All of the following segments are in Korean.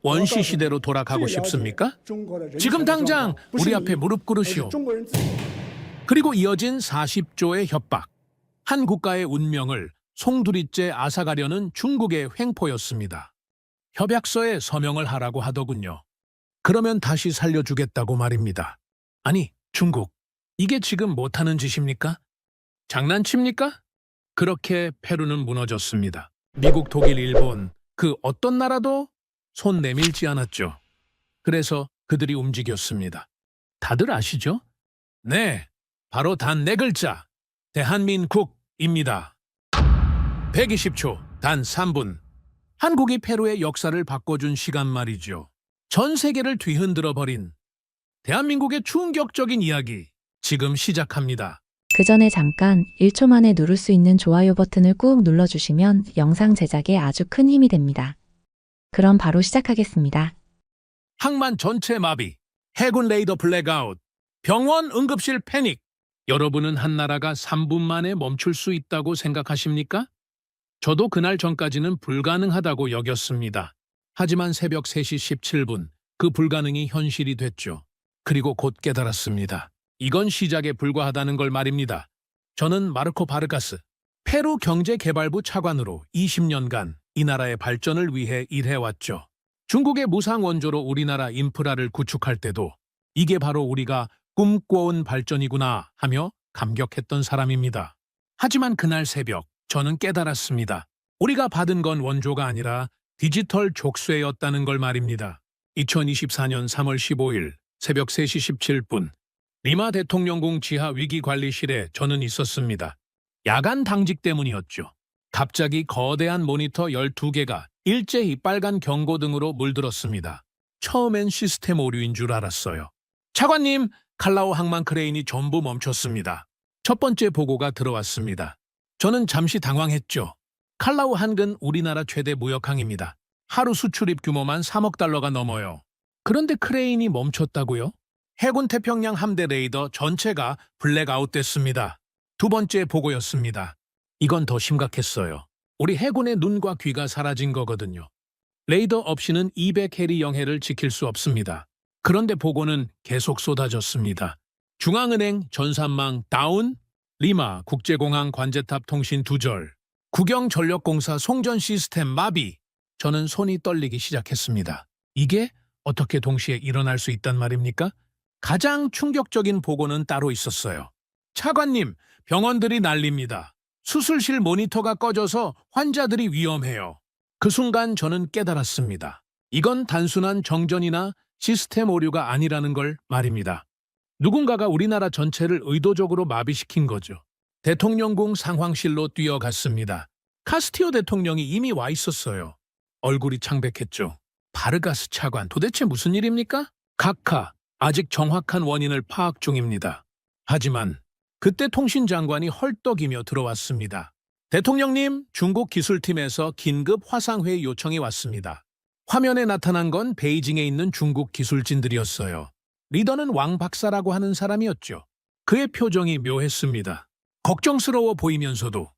원시 시대로 돌아가고 싶습니까? 지금 당장 우리 앞에 무릎 꿇으시오. 그리고 이어진 40조의 협박. 한 국가의 운명을 송두리째 앗아가려는 중국의 횡포였습니다. 협약서에 서명을 하라고 하더군요. 그러면 다시 살려주겠다고 말입니다. 아니, 중국, 이게 지금 못하는 짓입니까? 장난칩니까? 그렇게 페루는 무너졌습니다. 미국, 독일, 일본, 그 어떤 나라도 손 내밀지 않았죠. 그래서 그들이 움직였습니다. 다들 아시죠? 네, 바로 단 4글자. 대한민국입니다. 120초, 단 3분. 한국이 페루의 역사를 바꿔준 시간 말이죠. 전 세계를 뒤흔들어 버린 대한민국의 충격적인 이야기, 지금 시작합니다. 그 전에 잠깐 1초 만에 누를 수 있는 좋아요 버튼을 꾹 눌러주시면 영상 제작에 아주 큰 힘이 됩니다. 그럼 바로 시작하겠습니다. 항만 전체 마비, 해군 레이더 블랙아웃, 병원 응급실 패닉. 여러분은 한 나라가 3분 만에 멈출 수 있다고 생각하십니까? 저도 그날 전까지는 불가능하다고 여겼습니다. 하지만 새벽 3시 17분, 그 불가능이 현실이 됐죠. 그리고 곧 깨달았습니다. 이건 시작에 불과하다는 걸 말입니다. 저는 마르코 바르가스, 페루 경제개발부 차관으로 20년간 이 나라의 발전을 위해 일해왔죠. 중국의 무상 원조로 우리나라 인프라를 구축할 때도 이게 바로 우리가 꿈꿔온 발전이구나 하며 감격했던 사람입니다. 하지만 그날 새벽 저는 깨달았습니다. 우리가 받은 건 원조가 아니라 디지털 족쇄였다는 걸 말입니다. 2024년 3월 15일 새벽 3시 17분 리마 대통령궁 지하 위기관리실에 저는 있었습니다. 야간 당직 때문이었죠. 갑자기 거대한 모니터 12개가 일제히 빨간 경고등으로 물들었습니다. 처음엔 시스템 오류인 줄 알았어요. 차관님, 칼라오 항만 크레인이 전부 멈췄습니다. 첫 번째 보고가 들어왔습니다. 저는 잠시 당황했죠. 칼라오 항은 우리나라 최대 무역항입니다. 하루 수출입 규모만 3억 달러가 넘어요. 그런데 크레인이 멈췄다고요? 해군 태평양 함대 레이더 전체가 블랙아웃됐습니다. 두 번째 보고였습니다. 이건 더 심각했어요. 우리 해군의 눈과 귀가 사라진 거거든요. 레이더 없이는 200해리 영해를 지킬 수 없습니다. 그런데 보고는 계속 쏟아졌습니다. 중앙은행 전산망 다운, 리마 국제공항 관제탑 통신 두절, 국영전력공사 송전 시스템 마비. 저는 손이 떨리기 시작했습니다. 이게 어떻게 동시에 일어날 수 있단 말입니까? 가장 충격적인 보고는 따로 있었어요. 차관님, 병원들이 난립니다. 수술실 모니터가 꺼져서 환자들이 위험해요. 그 순간 저는 깨달았습니다. 이건 단순한 정전이나 시스템 오류가 아니라는 걸 말입니다. 누군가가 우리나라 전체를 의도적으로 마비시킨 거죠. 대통령궁 상황실로 뛰어갔습니다. 카스티오 대통령이 이미 와 있었어요. 얼굴이 창백했죠. 바르가스 차관, 도대체 무슨 일입니까? 각하, 아직 정확한 원인을 파악 중입니다. 하지만 그때 통신장관이 헐떡이며 들어왔습니다. 대통령님, 중국 기술팀에서 긴급 화상회의 요청이 왔습니다. 화면에 나타난 건 베이징에 있는 중국 기술진들이었어요. 리더는 왕 박사라고 하는 사람이었죠. 그의 표정이 묘했습니다. 걱정스러워 보이면서도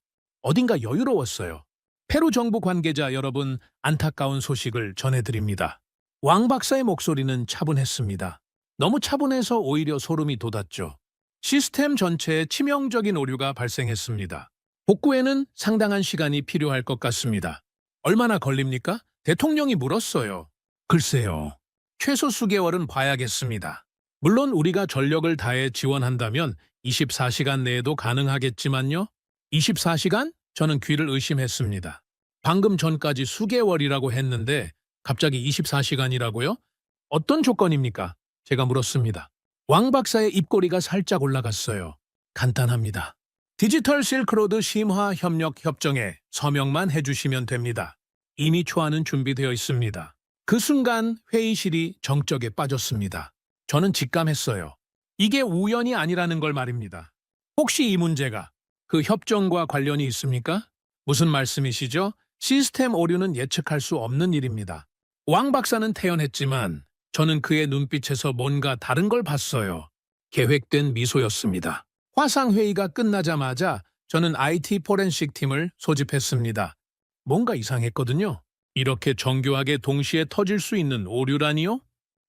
어딘가 여유로웠어요. 페루 정부 관계자 여러분, 안타까운 소식을 전해드립니다. 왕 박사의 목소리는 차분했습니다. 너무 차분해서 오히려 소름이 돋았죠. 시스템 전체에 치명적인 오류가 발생했습니다. 복구에는 상당한 시간이 필요할 것 같습니다. 얼마나 걸립니까? 대통령이 물었어요. 글쎄요. 최소 수개월은 봐야겠습니다. 물론 우리가 전력을 다해 지원한다면 24시간 내에도 가능하겠지만요. 24시간? 저는 귀를 의심했습니다. 방금 전까지 수개월이라고 했는데 갑자기 24시간이라고요? 어떤 조건입니까? 제가 물었습니다. 왕 박사의 입꼬리가 살짝 올라갔어요. 간단합니다. 디지털 실크로드 심화 협력 협정에 서명만 해주시면 됩니다. 이미 초안은 준비되어 있습니다. 그 순간 회의실이 정적에 빠졌습니다. 저는 직감했어요. 이게 우연이 아니라는 걸 말입니다. 혹시 이 문제가 그 협정과 관련이 있습니까? 무슨 말씀이시죠? 시스템 오류는 예측할 수 없는 일입니다. 왕 박사는 태연했지만 저는 그의 눈빛에서 뭔가 다른 걸 봤어요. 계획된 미소였습니다. 화상회의가 끝나자마자 저는 IT 포렌식 팀을 소집했습니다. 뭔가 이상했거든요. 이렇게 정교하게 동시에 터질 수 있는 오류라니요?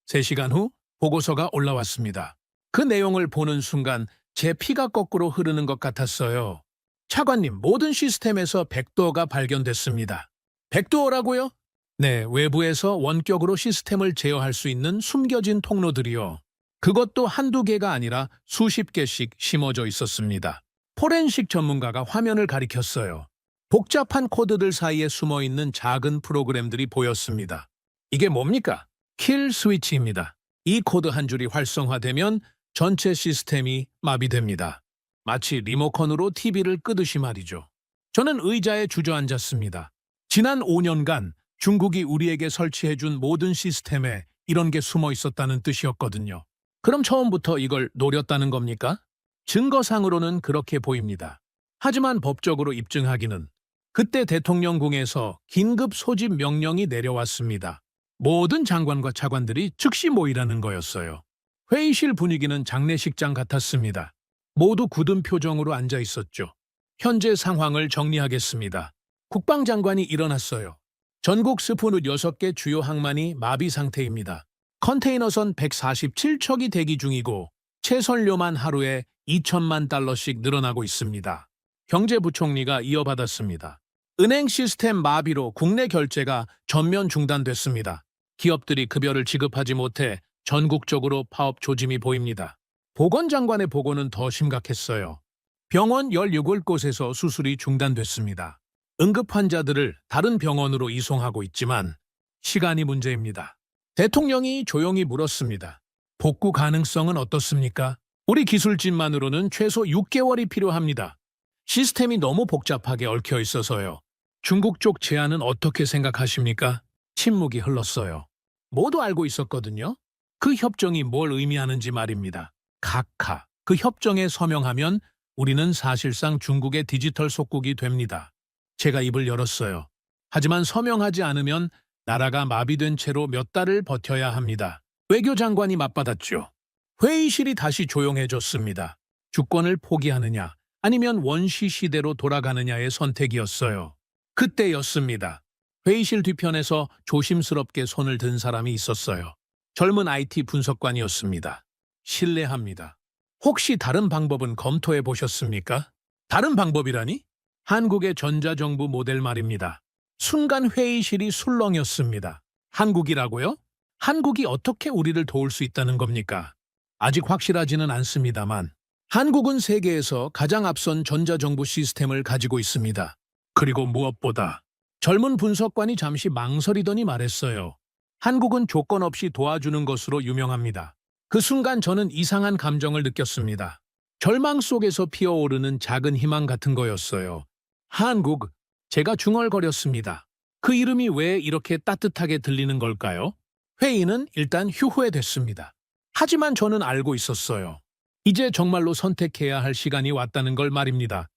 3시간 후 보고서가 올라왔습니다. 그 내용을 보는 순간 제 피가 거꾸로 흐르는 것 같았어요. 차관님, 모든 시스템에서 백도어가 발견됐습니다. 백도어라고요? 네, 외부에서 원격으로 시스템을 제어할 수 있는 숨겨진 통로들이요. 그것도 한두 개가 아니라 수십 개씩 심어져 있었습니다. 포렌식 전문가가 화면을 가리켰어요. 복잡한 코드들 사이에 숨어있는 작은 프로그램들이 보였습니다. 이게 뭡니까? 킬 스위치입니다. 이 코드 한 줄이 활성화되면 전체 시스템이 마비됩니다. 마치 리모컨으로 TV를 끄듯이 말이죠. 저는 의자에 주저앉았습니다. 지난 5년간 중국이 우리에게 설치해준 모든 시스템에 이런 게 숨어 있었다는 뜻이었거든요. 그럼 처음부터 이걸 노렸다는 겁니까? 증거상으로는 그렇게 보입니다. 하지만 법적으로 입증하기는 그때 대통령궁에서 긴급 소집 명령이 내려왔습니다. 모든 장관과 차관들이 즉시 모이라는 거였어요. 회의실 분위기는 장례식장 같았습니다. 모두 굳은 표정으로 앉아 있었죠. 현재 상황을 정리하겠습니다. 국방장관이 일어났어요. 전국 스푸누 6개 주요 항만이 마비 상태입니다. 컨테이너선 147척이 대기 중이고 채선료만 하루에 2천만 달러씩 늘어나고 있습니다. 경제부총리가 이어받았습니다. 은행 시스템 마비로 국내 결제가 전면 중단됐습니다. 기업들이 급여를 지급하지 못해 전국적으로 파업 조짐이 보입니다. 보건장관의 보고는 더 심각했어요. 병원 17곳에서 수술이 중단됐습니다. 응급 환자들을 다른 병원으로 이송하고 있지만 시간이 문제입니다. 대통령이 조용히 물었습니다. 복구 가능성은 어떻습니까? 우리 기술진만으로는 최소 6개월이 필요합니다. 시스템이 너무 복잡하게 얽혀 있어서요. 중국 쪽 제안은 어떻게 생각하십니까? 침묵이 흘렀어요. 모두 알고 있었거든요. 그 협정이 뭘 의미하는지 말입니다. 각하, 그 협정에 서명하면 우리는 사실상 중국의 디지털 속국이 됩니다. 제가 입을 열었어요. 하지만 서명하지 않으면 나라가 마비된 채로 몇 달을 버텨야 합니다. 외교장관이 맞받았죠. 회의실이 다시 조용해졌습니다. 주권을 포기하느냐 아니면 원시 시대로 돌아가느냐의 선택이었어요. 그때였습니다. 회의실 뒤편에서 조심스럽게 손을 든 사람이 있었어요. 젊은 IT 분석관이었습니다. 신뢰합니다. 혹시 다른 방법은 검토해 보셨습니까? 다른 방법이라니? 한국의 전자정부 모델 말입니다. 순간 회의실이 술렁였습니다. 한국이라고요? 한국이 어떻게 우리를 도울 수 있다는 겁니까? 아직 확실하지는 않습니다만 한국은 세계에서 가장 앞선 전자정부 시스템을 가지고 있습니다. 그리고 무엇보다 젊은 분석관이 잠시 망설이더니 말했어요. 한국은 조건 없이 도와주는 것으로 유명합니다. 그 순간 저는 이상한 감정을 느꼈습니다. 절망 속에서 피어오르는 작은 희망 같은 거였어요. 한국, 제가 중얼거렸습니다. 그 이름이 왜 이렇게 따뜻하게 들리는 걸까요? 회의는 일단 휴후했습니다. 하지만 저는 알고 있었어요. 이제 정말로 선택해야 할 시간이 왔다는 걸 말입니다.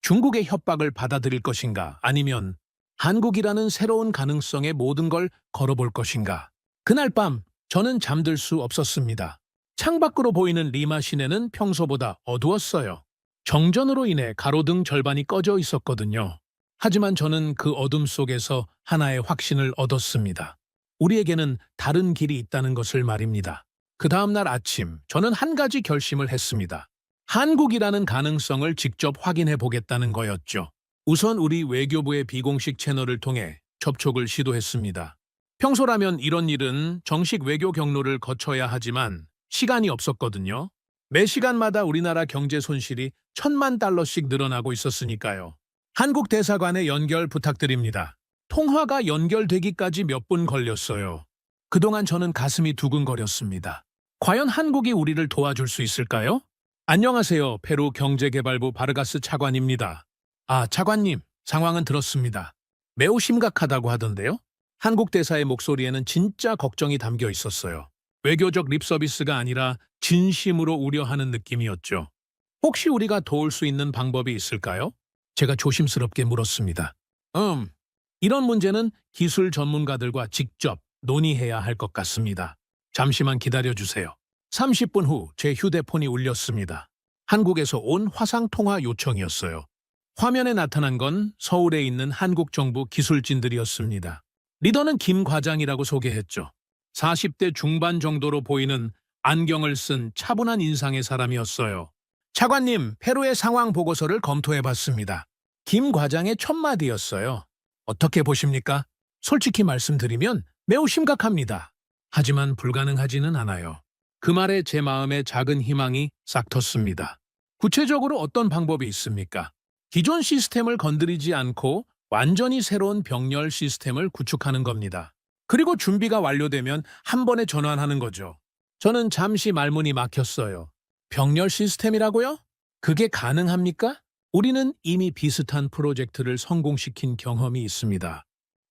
중국의 협박을 받아들일 것인가 아니면 한국이라는 새로운 가능성에 모든 걸 걸어볼 것인가. 그날 밤 저는 잠들 수 없었습니다. 창밖으로 보이는 리마 시내는 평소보다 어두웠어요. 정전으로 인해 가로등 절반이 꺼져 있었거든요. 하지만 저는 그 어둠 속에서 하나의 확신을 얻었습니다. 우리에게는 다른 길이 있다는 것을 말입니다. 그 다음날 아침 저는 한 가지 결심을 했습니다. 한국이라는 가능성을 직접 확인해 보겠다는 거였죠. 우선 우리 외교부의 비공식 채널을 통해 접촉을 시도했습니다. 평소라면 이런 일은 정식 외교 경로를 거쳐야 하지만 시간이 없었거든요. 매 시간마다 우리나라 경제 손실이 1,000만 달러씩 늘어나고 있었으니까요. 한국 대사관에 연결 부탁드립니다. 통화가 연결되기까지 몇 분 걸렸어요. 그동안 저는 가슴이 두근거렸습니다. 과연 한국이 우리를 도와줄 수 있을까요? 안녕하세요. 페루 경제개발부 바르가스 차관입니다. 아, 차관님, 상황은 들었습니다. 매우 심각하다고 하던데요? 한국 대사의 목소리에는 진짜 걱정이 담겨 있었어요. 외교적 립서비스가 아니라 진심으로 우려하는 느낌이었죠. 혹시 우리가 도울 수 있는 방법이 있을까요? 제가 조심스럽게 물었습니다. 이런 문제는 기술 전문가들과 직접 논의해야 할 것 같습니다. 잠시만 기다려주세요. 30분 후 제 휴대폰이 울렸습니다. 한국에서 온 화상통화 요청이었어요. 화면에 나타난 건 서울에 있는 한국 정부 기술진들이었습니다. 리더는 김 과장이라고 소개했죠. 40대 중반 정도로 보이는 안경을 쓴 차분한 인상의 사람이었어요. 차관님, 페루의 상황 보고서를 검토해봤습니다. 김 과장의 첫 마디였어요. 어떻게 보십니까? 솔직히 말씀드리면 매우 심각합니다. 하지만 불가능하지는 않아요. 그 말에 제 마음에 작은 희망이 싹 텄습니다. 구체적으로 어떤 방법이 있습니까? 기존 시스템을 건드리지 않고 완전히 새로운 병렬 시스템을 구축하는 겁니다. 그리고 준비가 완료되면 한 번에 전환하는 거죠. 저는 잠시 말문이 막혔어요. 병렬 시스템이라고요? 그게 가능합니까? 우리는 이미 비슷한 프로젝트를 성공시킨 경험이 있습니다.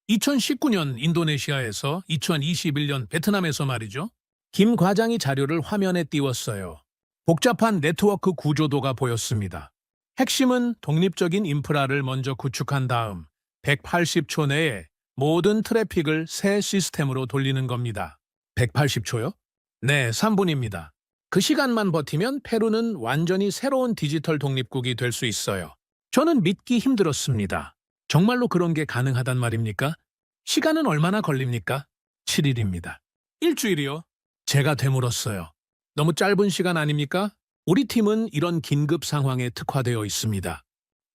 2019년 인도네시아에서 2021년 베트남에서 말이죠. 김 과장이 자료를 화면에 띄웠어요. 복잡한 네트워크 구조도가 보였습니다. 핵심은 독립적인 인프라를 먼저 구축한 다음 180초 내에 모든 트래픽을 새 시스템으로 돌리는 겁니다. 180초요? 네, 3분입니다. 그 시간만 버티면 페루는 완전히 새로운 디지털 독립국이 될 수 있어요. 저는 믿기 힘들었습니다. 정말로 그런 게 가능하단 말입니까? 시간은 얼마나 걸립니까? 7일입니다. 일주일이요? 제가 되물었어요. 너무 짧은 시간 아닙니까? 우리 팀은 이런 긴급 상황에 특화되어 있습니다.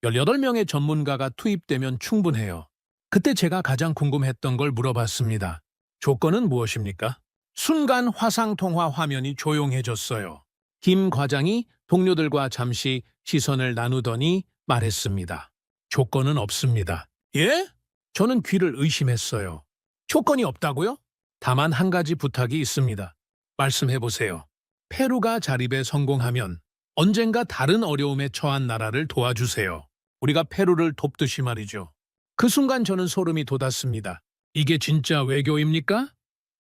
18명의 전문가가 투입되면 충분해요. 그때 제가 가장 궁금했던 걸 물어봤습니다. 조건은 무엇입니까? 순간 화상통화 화면이 조용해졌어요. 김 과장이 동료들과 잠시 시선을 나누더니 말했습니다. 조건은 없습니다. 예? 저는 귀를 의심했어요. 조건이 없다고요? 다만 한 가지 부탁이 있습니다. 말씀해보세요. 페루가 자립에 성공하면 언젠가 다른 어려움에 처한 나라를 도와주세요. 우리가 페루를 돕듯이 말이죠. 그 순간 저는 소름이 돋았습니다. 이게 진짜 외교입니까?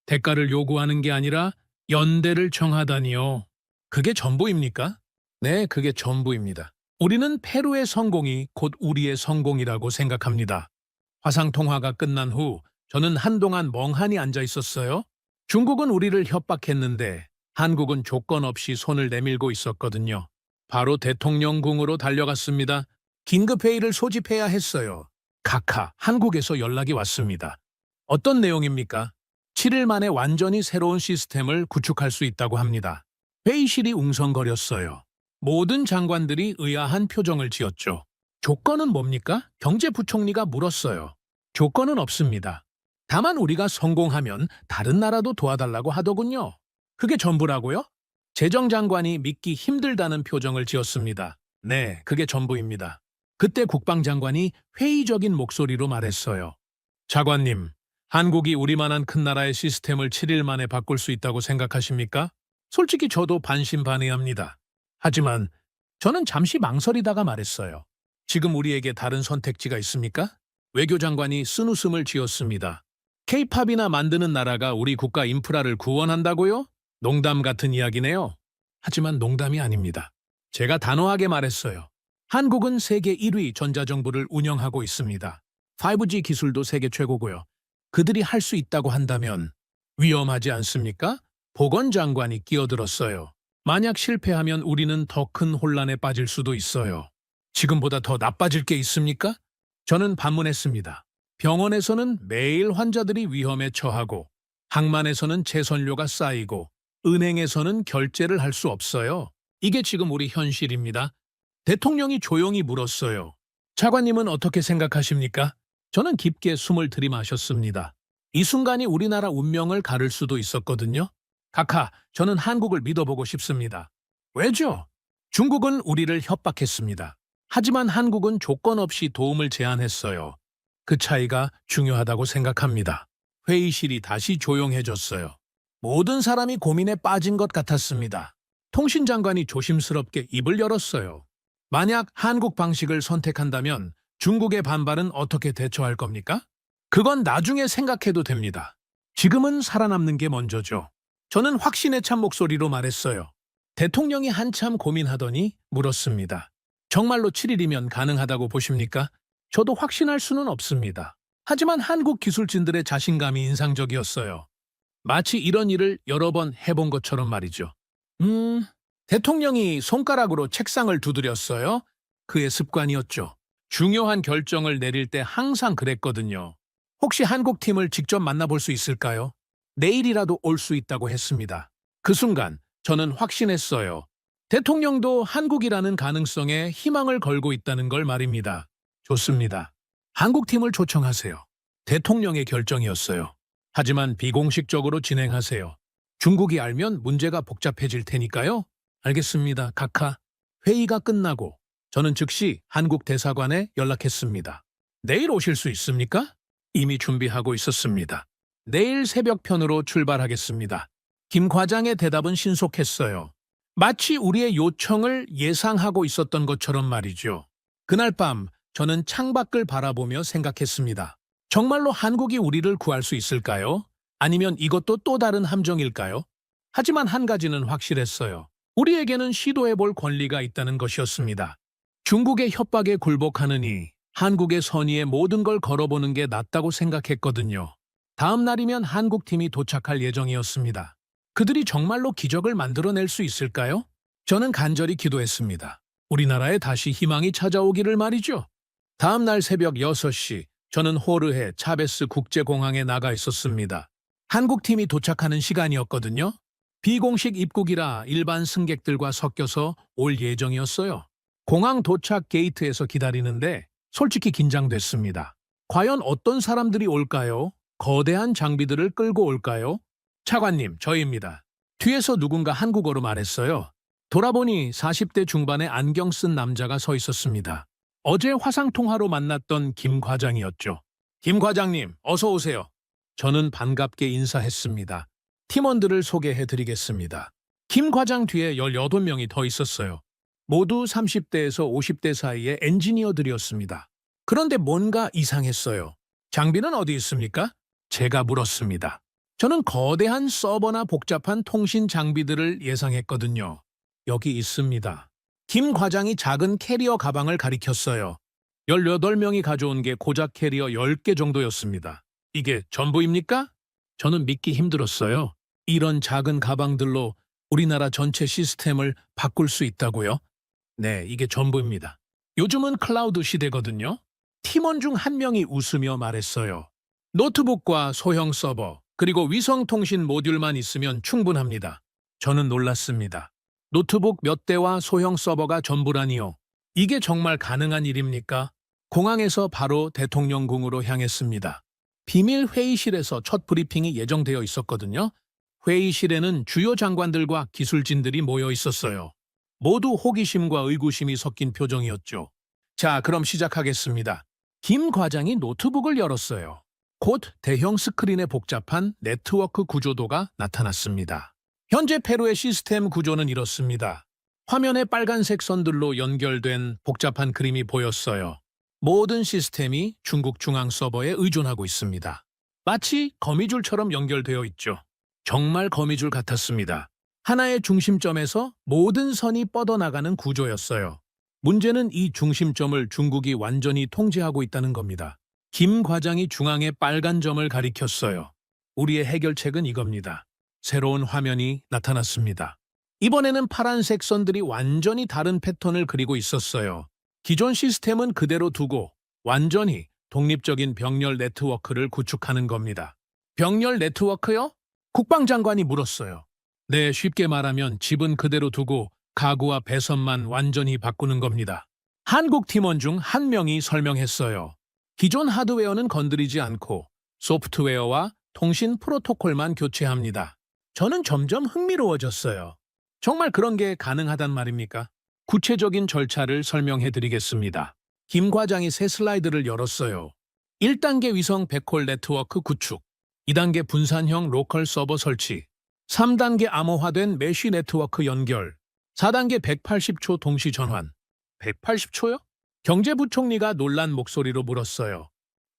대가를 요구하는 게 아니라 연대를 청하다니요. 그게 전부입니까? 네, 그게 전부입니다. 우리는 페루의 성공이 곧 우리의 성공이라고 생각합니다. 화상통화가 끝난 후 저는 한동안 멍하니 앉아 있었어요. 중국은 우리를 협박했는데 한국은 조건 없이 손을 내밀고 있었거든요. 바로 대통령궁으로 달려갔습니다. 긴급회의를 소집해야 했어요. 카카, 한국에서 연락이 왔습니다. 어떤 내용입니까? 7일 만에 완전히 새로운 시스템을 구축할 수 있다고 합니다. 회의실이 웅성거렸어요. 모든 장관들이 의아한 표정을 지었죠. 조건은 뭡니까? 경제부총리가 물었어요. 조건은 없습니다. 다만 우리가 성공하면 다른 나라도 도와달라고 하더군요. 그게 전부라고요? 재정장관이 믿기 힘들다는 표정을 지었습니다. 네, 그게 전부입니다. 그때 국방장관이 회의적인 목소리로 말했어요. 차관님, 한국이 우리만한 큰 나라의 시스템을 7일 만에 바꿀 수 있다고 생각하십니까? 솔직히 저도 반신반의합니다. 하지만 저는 잠시 망설이다가 말했어요. 지금 우리에게 다른 선택지가 있습니까? 외교장관이 쓴웃음을 지었습니다. 케이팝이나 만드는 나라가 우리 국가 인프라를 구원한다고요? 농담 같은 이야기네요. 하지만 농담이 아닙니다. 제가 단호하게 말했어요. 한국은 세계 1위 전자정부를 운영하고 있습니다. 5G 기술도 세계 최고고요. 그들이 할 수 있다고 한다면 위험하지 않습니까? 보건장관이 끼어들었어요. 만약 실패하면 우리는 더 큰 혼란에 빠질 수도 있어요. 지금보다 더 나빠질 게 있습니까? 저는 반문했습니다. 병원에서는 매일 환자들이 위험에 처하고 항만에서는 채선료가 쌓이고 은행에서는 결제를 할 수 없어요. 이게 지금 우리 현실입니다. 대통령이 조용히 물었어요. 차관님은 어떻게 생각하십니까? 저는 깊게 숨을 들이마셨습니다. 이 순간이 우리나라 운명을 가를 수도 있었거든요. 카카, 저는 한국을 믿어보고 싶습니다. 왜죠? 중국은 우리를 협박했습니다. 하지만 한국은 조건 없이 도움을 제안했어요. 그 차이가 중요하다고 생각합니다. 회의실이 다시 조용해졌어요. 모든 사람이 고민에 빠진 것 같았습니다. 통신장관이 조심스럽게 입을 열었어요. 만약 한국 방식을 선택한다면 중국의 반발은 어떻게 대처할 겁니까? 그건 나중에 생각해도 됩니다. 지금은 살아남는 게 먼저죠. 저는 확신에 찬 목소리로 말했어요. 대통령이 한참 고민하더니 물었습니다. 정말로 7일이면 가능하다고 보십니까? 저도 확신할 수는 없습니다. 하지만 한국 기술진들의 자신감이 인상적이었어요. 마치 이런 일을 여러 번 해본 것처럼 말이죠. 대통령이 손가락으로 책상을 두드렸어요. 그의 습관이었죠. 중요한 결정을 내릴 때 항상 그랬거든요. 혹시 한국팀을 직접 만나볼 수 있을까요? 내일이라도 올 수 있다고 했습니다. 그 순간 저는 확신했어요. 대통령도 한국이라는 가능성에 희망을 걸고 있다는 걸 말입니다. 좋습니다. 한국팀을 초청하세요. 대통령의 결정이었어요. 하지만 비공식적으로 진행하세요. 중국이 알면 문제가 복잡해질 테니까요. 알겠습니다, 카카. 회의가 끝나고 저는 즉시 한국 대사관에 연락했습니다. 내일 오실 수 있습니까? 이미 준비하고 있었습니다. 내일 새벽편으로 출발하겠습니다. 김 과장의 대답은 신속했어요. 마치 우리의 요청을 예상하고 있었던 것처럼 말이죠. 그날 밤 저는 창밖을 바라보며 생각했습니다. 정말로 한국이 우리를 구할 수 있을까요? 아니면 이것도 또 다른 함정일까요? 하지만 한 가지는 확실했어요. 우리에게는 시도해볼 권리가 있다는 것이었습니다. 중국의 협박에 굴복하느니 한국의 선의에 모든 걸 걸어보는 게 낫다고 생각했거든요. 다음 날이면 한국팀이 도착할 예정이었습니다. 그들이 정말로 기적을 만들어낼 수 있을까요? 저는 간절히 기도했습니다. 우리나라에 다시 희망이 찾아오기를 말이죠. 다음 날 새벽 6시, 저는 호르헤 차베스 국제공항에 나가 있었습니다. 한국팀이 도착하는 시간이었거든요. 비공식 입국이라 일반 승객들과 섞여서 올 예정이었어요. 공항 도착 게이트에서 기다리는데 솔직히 긴장됐습니다. 과연 어떤 사람들이 올까요? 거대한 장비들을 끌고 올까요? 차관님, 저희입니다. 뒤에서 누군가 한국어로 말했어요. 돌아보니 40대 중반의 안경 쓴 남자가 서 있었습니다. 어제 화상통화로 만났던 김 과장이었죠. 김 과장님, 어서 오세요. 저는 반갑게 인사했습니다. 팀원들을 소개해드리겠습니다. 김 과장 뒤에 18명이 더 있었어요. 모두 30대에서 50대 사이의 엔지니어들이었습니다. 그런데 뭔가 이상했어요. 장비는 어디 있습니까? 제가 물었습니다. 저는 거대한 서버나 복잡한 통신 장비들을 예상했거든요. 여기 있습니다. 김 과장이 작은 캐리어 가방을 가리켰어요. 18명이 가져온 게 고작 캐리어 10개 정도였습니다. 이게 전부입니까? 저는 믿기 힘들었어요. 이런 작은 가방들로 우리나라 전체 시스템을 바꿀 수 있다고요? 네, 이게 전부입니다. 요즘은 클라우드 시대거든요. 팀원 중 한 명이 웃으며 말했어요. 노트북과 소형 서버, 그리고 위성통신 모듈만 있으면 충분합니다. 저는 놀랐습니다. 노트북 몇 대와 소형 서버가 전부라니요. 이게 정말 가능한 일입니까? 공항에서 바로 대통령궁으로 향했습니다. 비밀 회의실에서 첫 브리핑이 예정되어 있었거든요. 회의실에는 주요 장관들과 기술진들이 모여 있었어요. 모두 호기심과 의구심이 섞인 표정이었죠. 자, 그럼 시작하겠습니다. 김 과장이 노트북을 열었어요. 곧 대형 스크린에 복잡한 네트워크 구조도가 나타났습니다. 현재 페루의 시스템 구조는 이렇습니다. 화면에 빨간색 선들로 연결된 복잡한 그림이 보였어요. 모든 시스템이 중국 중앙 서버에 의존하고 있습니다. 마치 거미줄처럼 연결되어 있죠. 정말 거미줄 같았습니다. 하나의 중심점에서 모든 선이 뻗어나가는 구조였어요. 문제는 이 중심점을 중국이 완전히 통제하고 있다는 겁니다. 김 과장이 중앙에 빨간 점을 가리켰어요. 우리의 해결책은 이겁니다. 새로운 화면이 나타났습니다. 이번에는 파란색 선들이 완전히 다른 패턴을 그리고 있었어요. 기존 시스템은 그대로 두고 완전히 독립적인 병렬 네트워크를 구축하는 겁니다. 병렬 네트워크요? 국방장관이 물었어요. 네, 쉽게 말하면 집은 그대로 두고 가구와 배선만 완전히 바꾸는 겁니다. 한국 팀원 중 한 명이 설명했어요. 기존 하드웨어는 건드리지 않고 소프트웨어와 통신 프로토콜만 교체합니다. 저는 점점 흥미로워졌어요. 정말 그런 게 가능하단 말입니까? 구체적인 절차를 설명해 드리겠습니다. 김 과장이 새 슬라이드를 열었어요. 1단계 위성 백홀 네트워크 구축, 2단계 분산형 로컬 서버 설치, 3단계 암호화된 메쉬 네트워크 연결, 4단계 180초 동시 전환. 180초요? 경제부총리가 놀란 목소리로 물었어요.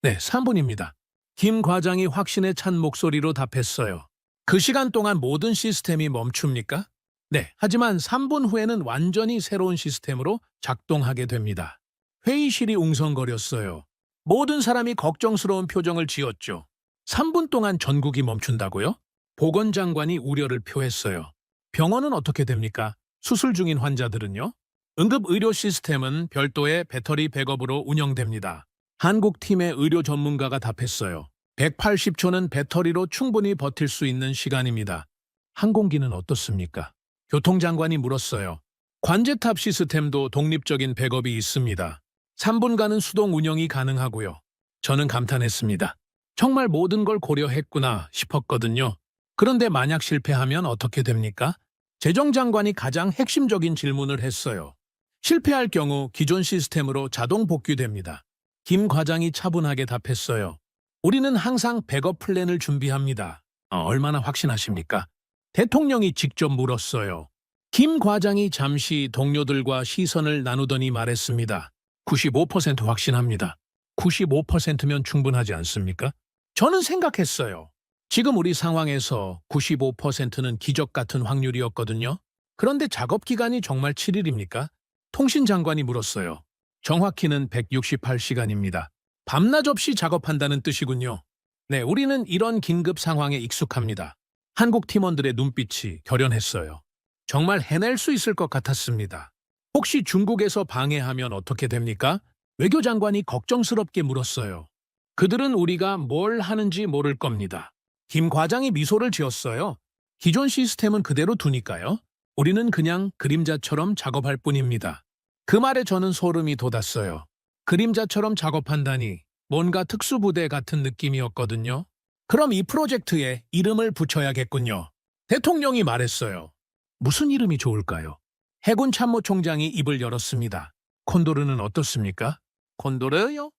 네, 3분입니다. 김 과장이 확신에 찬 목소리로 답했어요. 그 시간 동안 모든 시스템이 멈춥니까? 네, 하지만 3분 후에는 완전히 새로운 시스템으로 작동하게 됩니다. 회의실이 웅성거렸어요. 모든 사람이 걱정스러운 표정을 지었죠. 3분 동안 전국이 멈춘다고요? 보건장관이 우려를 표했어요. 병원은 어떻게 됩니까? 수술 중인 환자들은요? 응급의료 시스템은 별도의 배터리 백업으로 운영됩니다. 한국팀의 의료 전문가가 답했어요. 180초는 배터리로 충분히 버틸 수 있는 시간입니다. 항공기는 어떻습니까? 교통장관이 물었어요. 관제탑 시스템도 독립적인 백업이 있습니다. 3분간은 수동 운영이 가능하고요. 저는 감탄했습니다. 정말 모든 걸 고려했구나 싶었거든요. 그런데 만약 실패하면 어떻게 됩니까? 재정장관이 가장 핵심적인 질문을 했어요. 실패할 경우 기존 시스템으로 자동 복귀됩니다. 김 과장이 차분하게 답했어요. 우리는 항상 백업 플랜을 준비합니다. 얼마나 확신하십니까? 대통령이 직접 물었어요. 김 과장이 잠시 동료들과 시선을 나누더니 말했습니다. 95% 확신합니다. 95%면 충분하지 않습니까? 저는 생각했어요. 지금 우리 상황에서 95%는 기적 같은 확률이었거든요. 그런데 작업 기간이 정말 7일입니까? 통신장관이 물었어요. 정확히는 168시간입니다. 밤낮 없이 작업한다는 뜻이군요. 네, 우리는 이런 긴급 상황에 익숙합니다. 한국 팀원들의 눈빛이 결연했어요. 정말 해낼 수 있을 것 같았습니다. 혹시 중국에서 방해하면 어떻게 됩니까? 외교장관이 걱정스럽게 물었어요. 그들은 우리가 뭘 하는지 모를 겁니다. 김 과장이 미소를 지었어요. 기존 시스템은 그대로 두니까요. 우리는 그냥 그림자처럼 작업할 뿐입니다. 그 말에 저는 소름이 돋았어요. 그림자처럼 작업한다니 뭔가 특수부대 같은 느낌이었거든요. 그럼 이 프로젝트에 이름을 붙여야겠군요. 대통령이 말했어요. 무슨 이름이 좋을까요? 해군 참모총장이 입을 열었습니다. 콘도르는 어떻습니까? 콘도르요?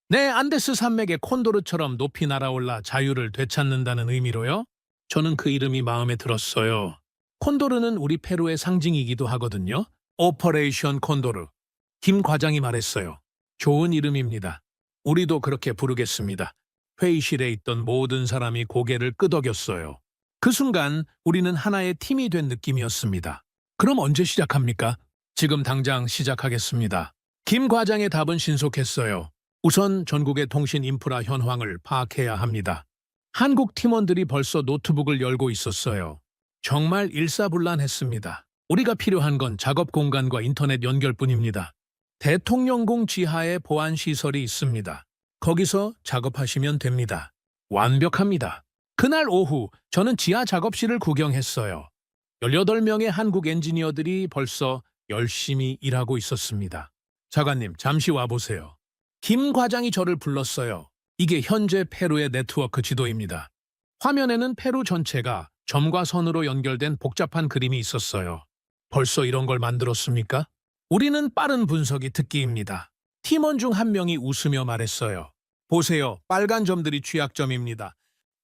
네, 안데스 산맥의 콘도르처럼 높이 날아올라 자유를 되찾는다는 의미로요. 저는 그 이름이 마음에 들었어요. 콘도르는 우리 페루의 상징이기도 하거든요. 오퍼레이션 콘도르. 김 과장이 말했어요. 좋은 이름입니다. 우리도 그렇게 부르겠습니다. 회의실에 있던 모든 사람이 고개를 끄덕였어요. 그 순간 우리는 하나의 팀이 된 느낌이었습니다. 그럼 언제 시작합니까? 지금 당장 시작하겠습니다. 김 과장의 답은 신속했어요. 우선 전국의 통신 인프라 현황을 파악해야 합니다. 한국 팀원들이 벌써 노트북을 열고 있었어요. 정말 일사불란했습니다. 우리가 필요한 건 작업 공간과 인터넷 연결뿐입니다. 대통령궁 지하에 보안 시설이 있습니다. 거기서 작업하시면 됩니다. 완벽합니다. 그날 오후 저는 지하 작업실을 구경했어요. 18명의 한국 엔지니어들이 벌써 열심히 일하고 있었습니다. 자관님, 잠시 와보세요. 김 과장이 저를 불렀어요. 이게 현재 페루의 네트워크 지도입니다. 화면에는 페루 전체가 점과 선으로 연결된 복잡한 그림이 있었어요. 벌써 이런 걸 만들었습니까? 우리는 빠른 분석이 특기입니다. 팀원 중 한 명이 웃으며 말했어요. 보세요, 빨간 점들이 취약점입니다.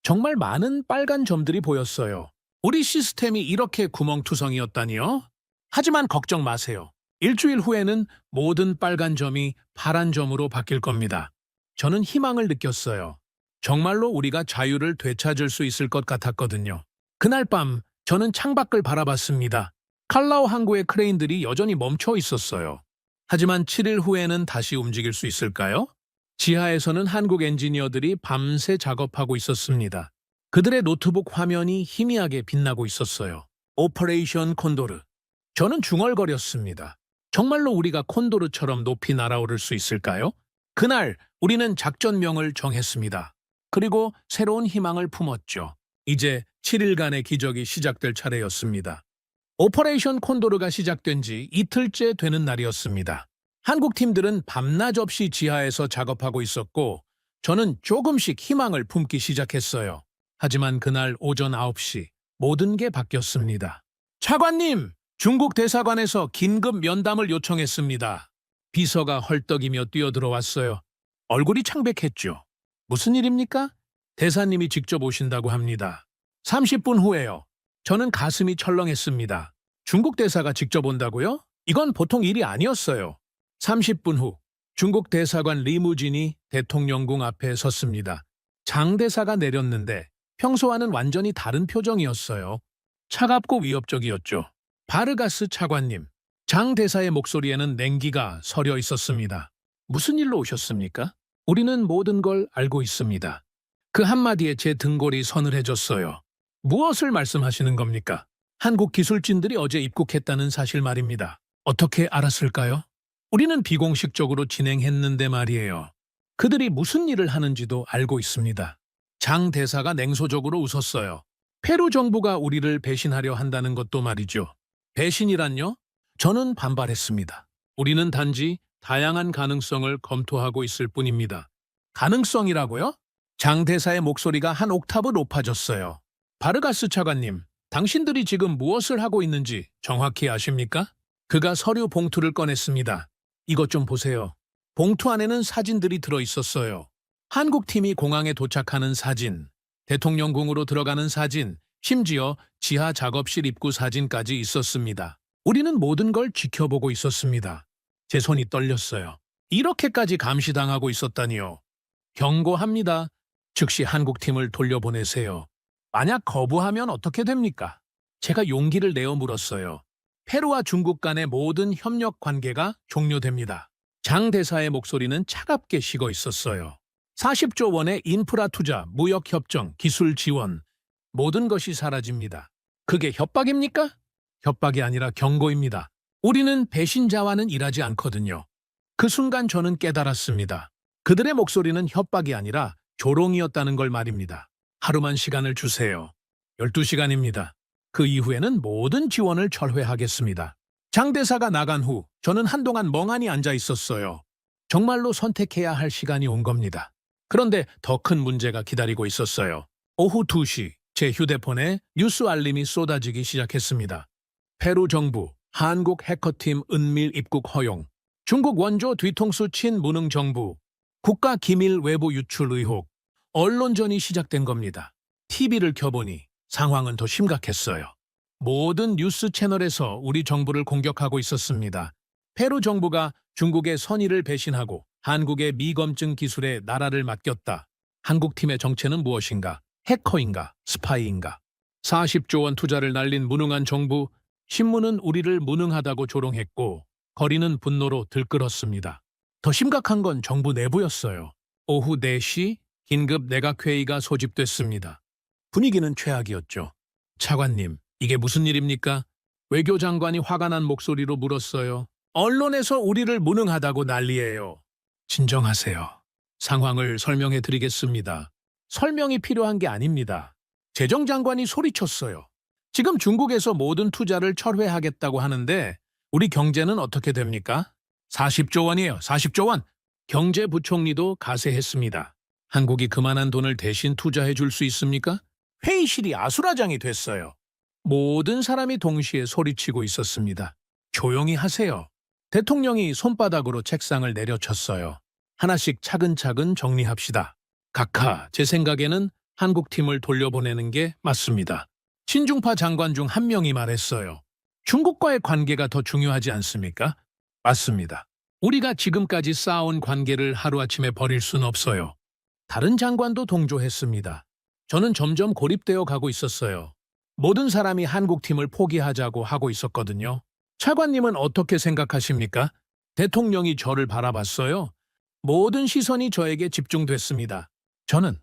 정말 많은 빨간 점들이 보였어요. 우리 시스템이 이렇게 구멍투성이었다니요? 하지만 걱정 마세요. 일주일 후에는 모든 빨간 점이 파란 점으로 바뀔 겁니다. 저는 희망을 느꼈어요. 정말로 우리가 자유를 되찾을 수 있을 것 같았거든요. 그날 밤 저는 창밖을 바라봤습니다. 칼라오 항구의 크레인들이 여전히 멈춰 있었어요. 하지만 7일 후에는 다시 움직일 수 있을까요? 지하에서는 한국 엔지니어들이 밤새 작업하고 있었습니다. 그들의 노트북 화면이 희미하게 빛나고 있었어요. 오퍼레이션 콘도르. 저는 중얼거렸습니다. 정말로 우리가 콘도르처럼 높이 날아오를 수 있을까요? 그날 우리는 작전명을 정했습니다. 그리고 새로운 희망을 품었죠. 이제 7일간의 기적이 시작될 차례였습니다. 오퍼레이션 콘도르가 시작된 지 이틀째 되는 날이었습니다. 한국 팀들은 밤낮 없이 지하에서 작업하고 있었고 저는 조금씩 희망을 품기 시작했어요. 하지만 그날 오전 9시 모든 게 바뀌었습니다. 차관님! 중국 대사관에서 긴급 면담을 요청했습니다. 비서가 헐떡이며 뛰어들어왔어요. 얼굴이 창백했죠. 무슨 일입니까? 대사님이 직접 오신다고 합니다. 30분 후에요. 저는 가슴이 철렁했습니다. 중국 대사가 직접 온다고요? 이건 보통 일이 아니었어요. 30분 후 중국 대사관 리무진이 대통령궁 앞에 섰습니다. 장 대사가 내렸는데 평소와는 완전히 다른 표정이었어요. 차갑고 위협적이었죠. 바르가스 차관님, 장 대사의 목소리에는 냉기가 서려 있었습니다. 무슨 일로 오셨습니까? 우리는 모든 걸 알고 있습니다. 그 한마디에 제 등골이 서늘해졌어요. 무엇을 말씀하시는 겁니까? 한국 기술진들이 어제 입국했다는 사실 말입니다. 어떻게 알았을까요? 우리는 비공식적으로 진행했는데 말이에요. 그들이 무슨 일을 하는지도 알고 있습니다. 장 대사가 냉소적으로 웃었어요. 페루 정부가 우리를 배신하려 한다는 것도 말이죠. 배신이란요? 저는 반발했습니다. 우리는 단지 다양한 가능성을 검토하고 있을 뿐입니다. 가능성이라고요? 장 대사의 목소리가 한 옥타브 높아졌어요. 바르가스 차관님, 당신들이 지금 무엇을 하고 있는지 정확히 아십니까? 그가 서류 봉투를 꺼냈습니다. 이것 좀 보세요. 봉투 안에는 사진들이 들어 있었어요. 한국팀이 공항에 도착하는 사진, 대통령궁으로 들어가는 사진, 심지어 지하 작업실 입구 사진까지 있었습니다. 우리는 모든 걸 지켜보고 있었습니다. 제 손이 떨렸어요. 이렇게까지 감시당하고 있었다니요. 경고합니다. 즉시 한국팀을 돌려보내세요. 만약 거부하면 어떻게 됩니까? 제가 용기를 내어 물었어요. 페루와 중국 간의 모든 협력 관계가 종료됩니다. 장 대사의 목소리는 차갑게 식어 있었어요. 40조 원의 인프라 투자, 무역 협정, 기술 지원, 모든 것이 사라집니다. 그게 협박입니까? 협박이 아니라 경고입니다. 우리는 배신자와는 일하지 않거든요. 그 순간 저는 깨달았습니다. 그들의 목소리는 협박이 아니라 조롱이었다는 걸 말입니다. 하루만 시간을 주세요. 12시간입니다. 그 이후에는 모든 지원을 철회하겠습니다. 장 대사가 나간 후 저는 한동안 멍하니 앉아 있었어요. 정말로 선택해야 할 시간이 온 겁니다. 그런데 더 큰 문제가 기다리고 있었어요. 오후 2시 제 휴대폰에 뉴스 알림이 쏟아지기 시작했습니다. 페루 정부, 한국 해커팀 은밀 입국 허용, 중국 원조 뒤통수 친 무능 정부, 국가 기밀 외부 유출 의혹, 언론전이 시작된 겁니다. TV를 켜보니 상황은 더 심각했어요. 모든 뉴스 채널에서 우리 정부를 공격하고 있었습니다. 페루 정부가 중국의 선의를 배신하고 한국의 미검증 기술에 나라를 맡겼다. 한국팀의 정체는 무엇인가? 해커인가? 스파이인가? 40조 원 투자를 날린 무능한 정부, 신문은 우리를 무능하다고 조롱했고 거리는 분노로 들끓었습니다. 더 심각한 건 정부 내부였어요. 오후 4시 긴급 내각회의가 소집됐습니다. 분위기는 최악이었죠. 차관님, 이게 무슨 일입니까? 외교장관이 화가 난 목소리로 물었어요. 언론에서 우리를 무능하다고 난리예요. 진정하세요. 상황을 설명해 드리겠습니다. 설명이 필요한 게 아닙니다. 재정장관이 소리쳤어요. 지금 중국에서 모든 투자를 철회하겠다고 하는데 우리 경제는 어떻게 됩니까? 40조 원이에요. 40조 원. 경제부총리도 가세했습니다. 한국이 그만한 돈을 대신 투자해 줄 수 있습니까? 회의실이 아수라장이 됐어요. 모든 사람이 동시에 소리치고 있었습니다. 조용히 하세요. 대통령이 손바닥으로 책상을 내려쳤어요. 하나씩 차근차근 정리합시다. 각하, 제 생각에는 한국팀을 돌려보내는 게 맞습니다. 친중파 장관 중 한 명이 말했어요. 중국과의 관계가 더 중요하지 않습니까? 맞습니다. 우리가 지금까지 쌓아온 관계를 하루아침에 버릴 순 없어요. 다른 장관도 동조했습니다. 저는 점점 고립되어 가고 있었어요. 모든 사람이 한국팀을 포기하자고 하고 있었거든요. 차관님은 어떻게 생각하십니까? 대통령이 저를 바라봤어요. 모든 시선이 저에게 집중됐습니다. 저는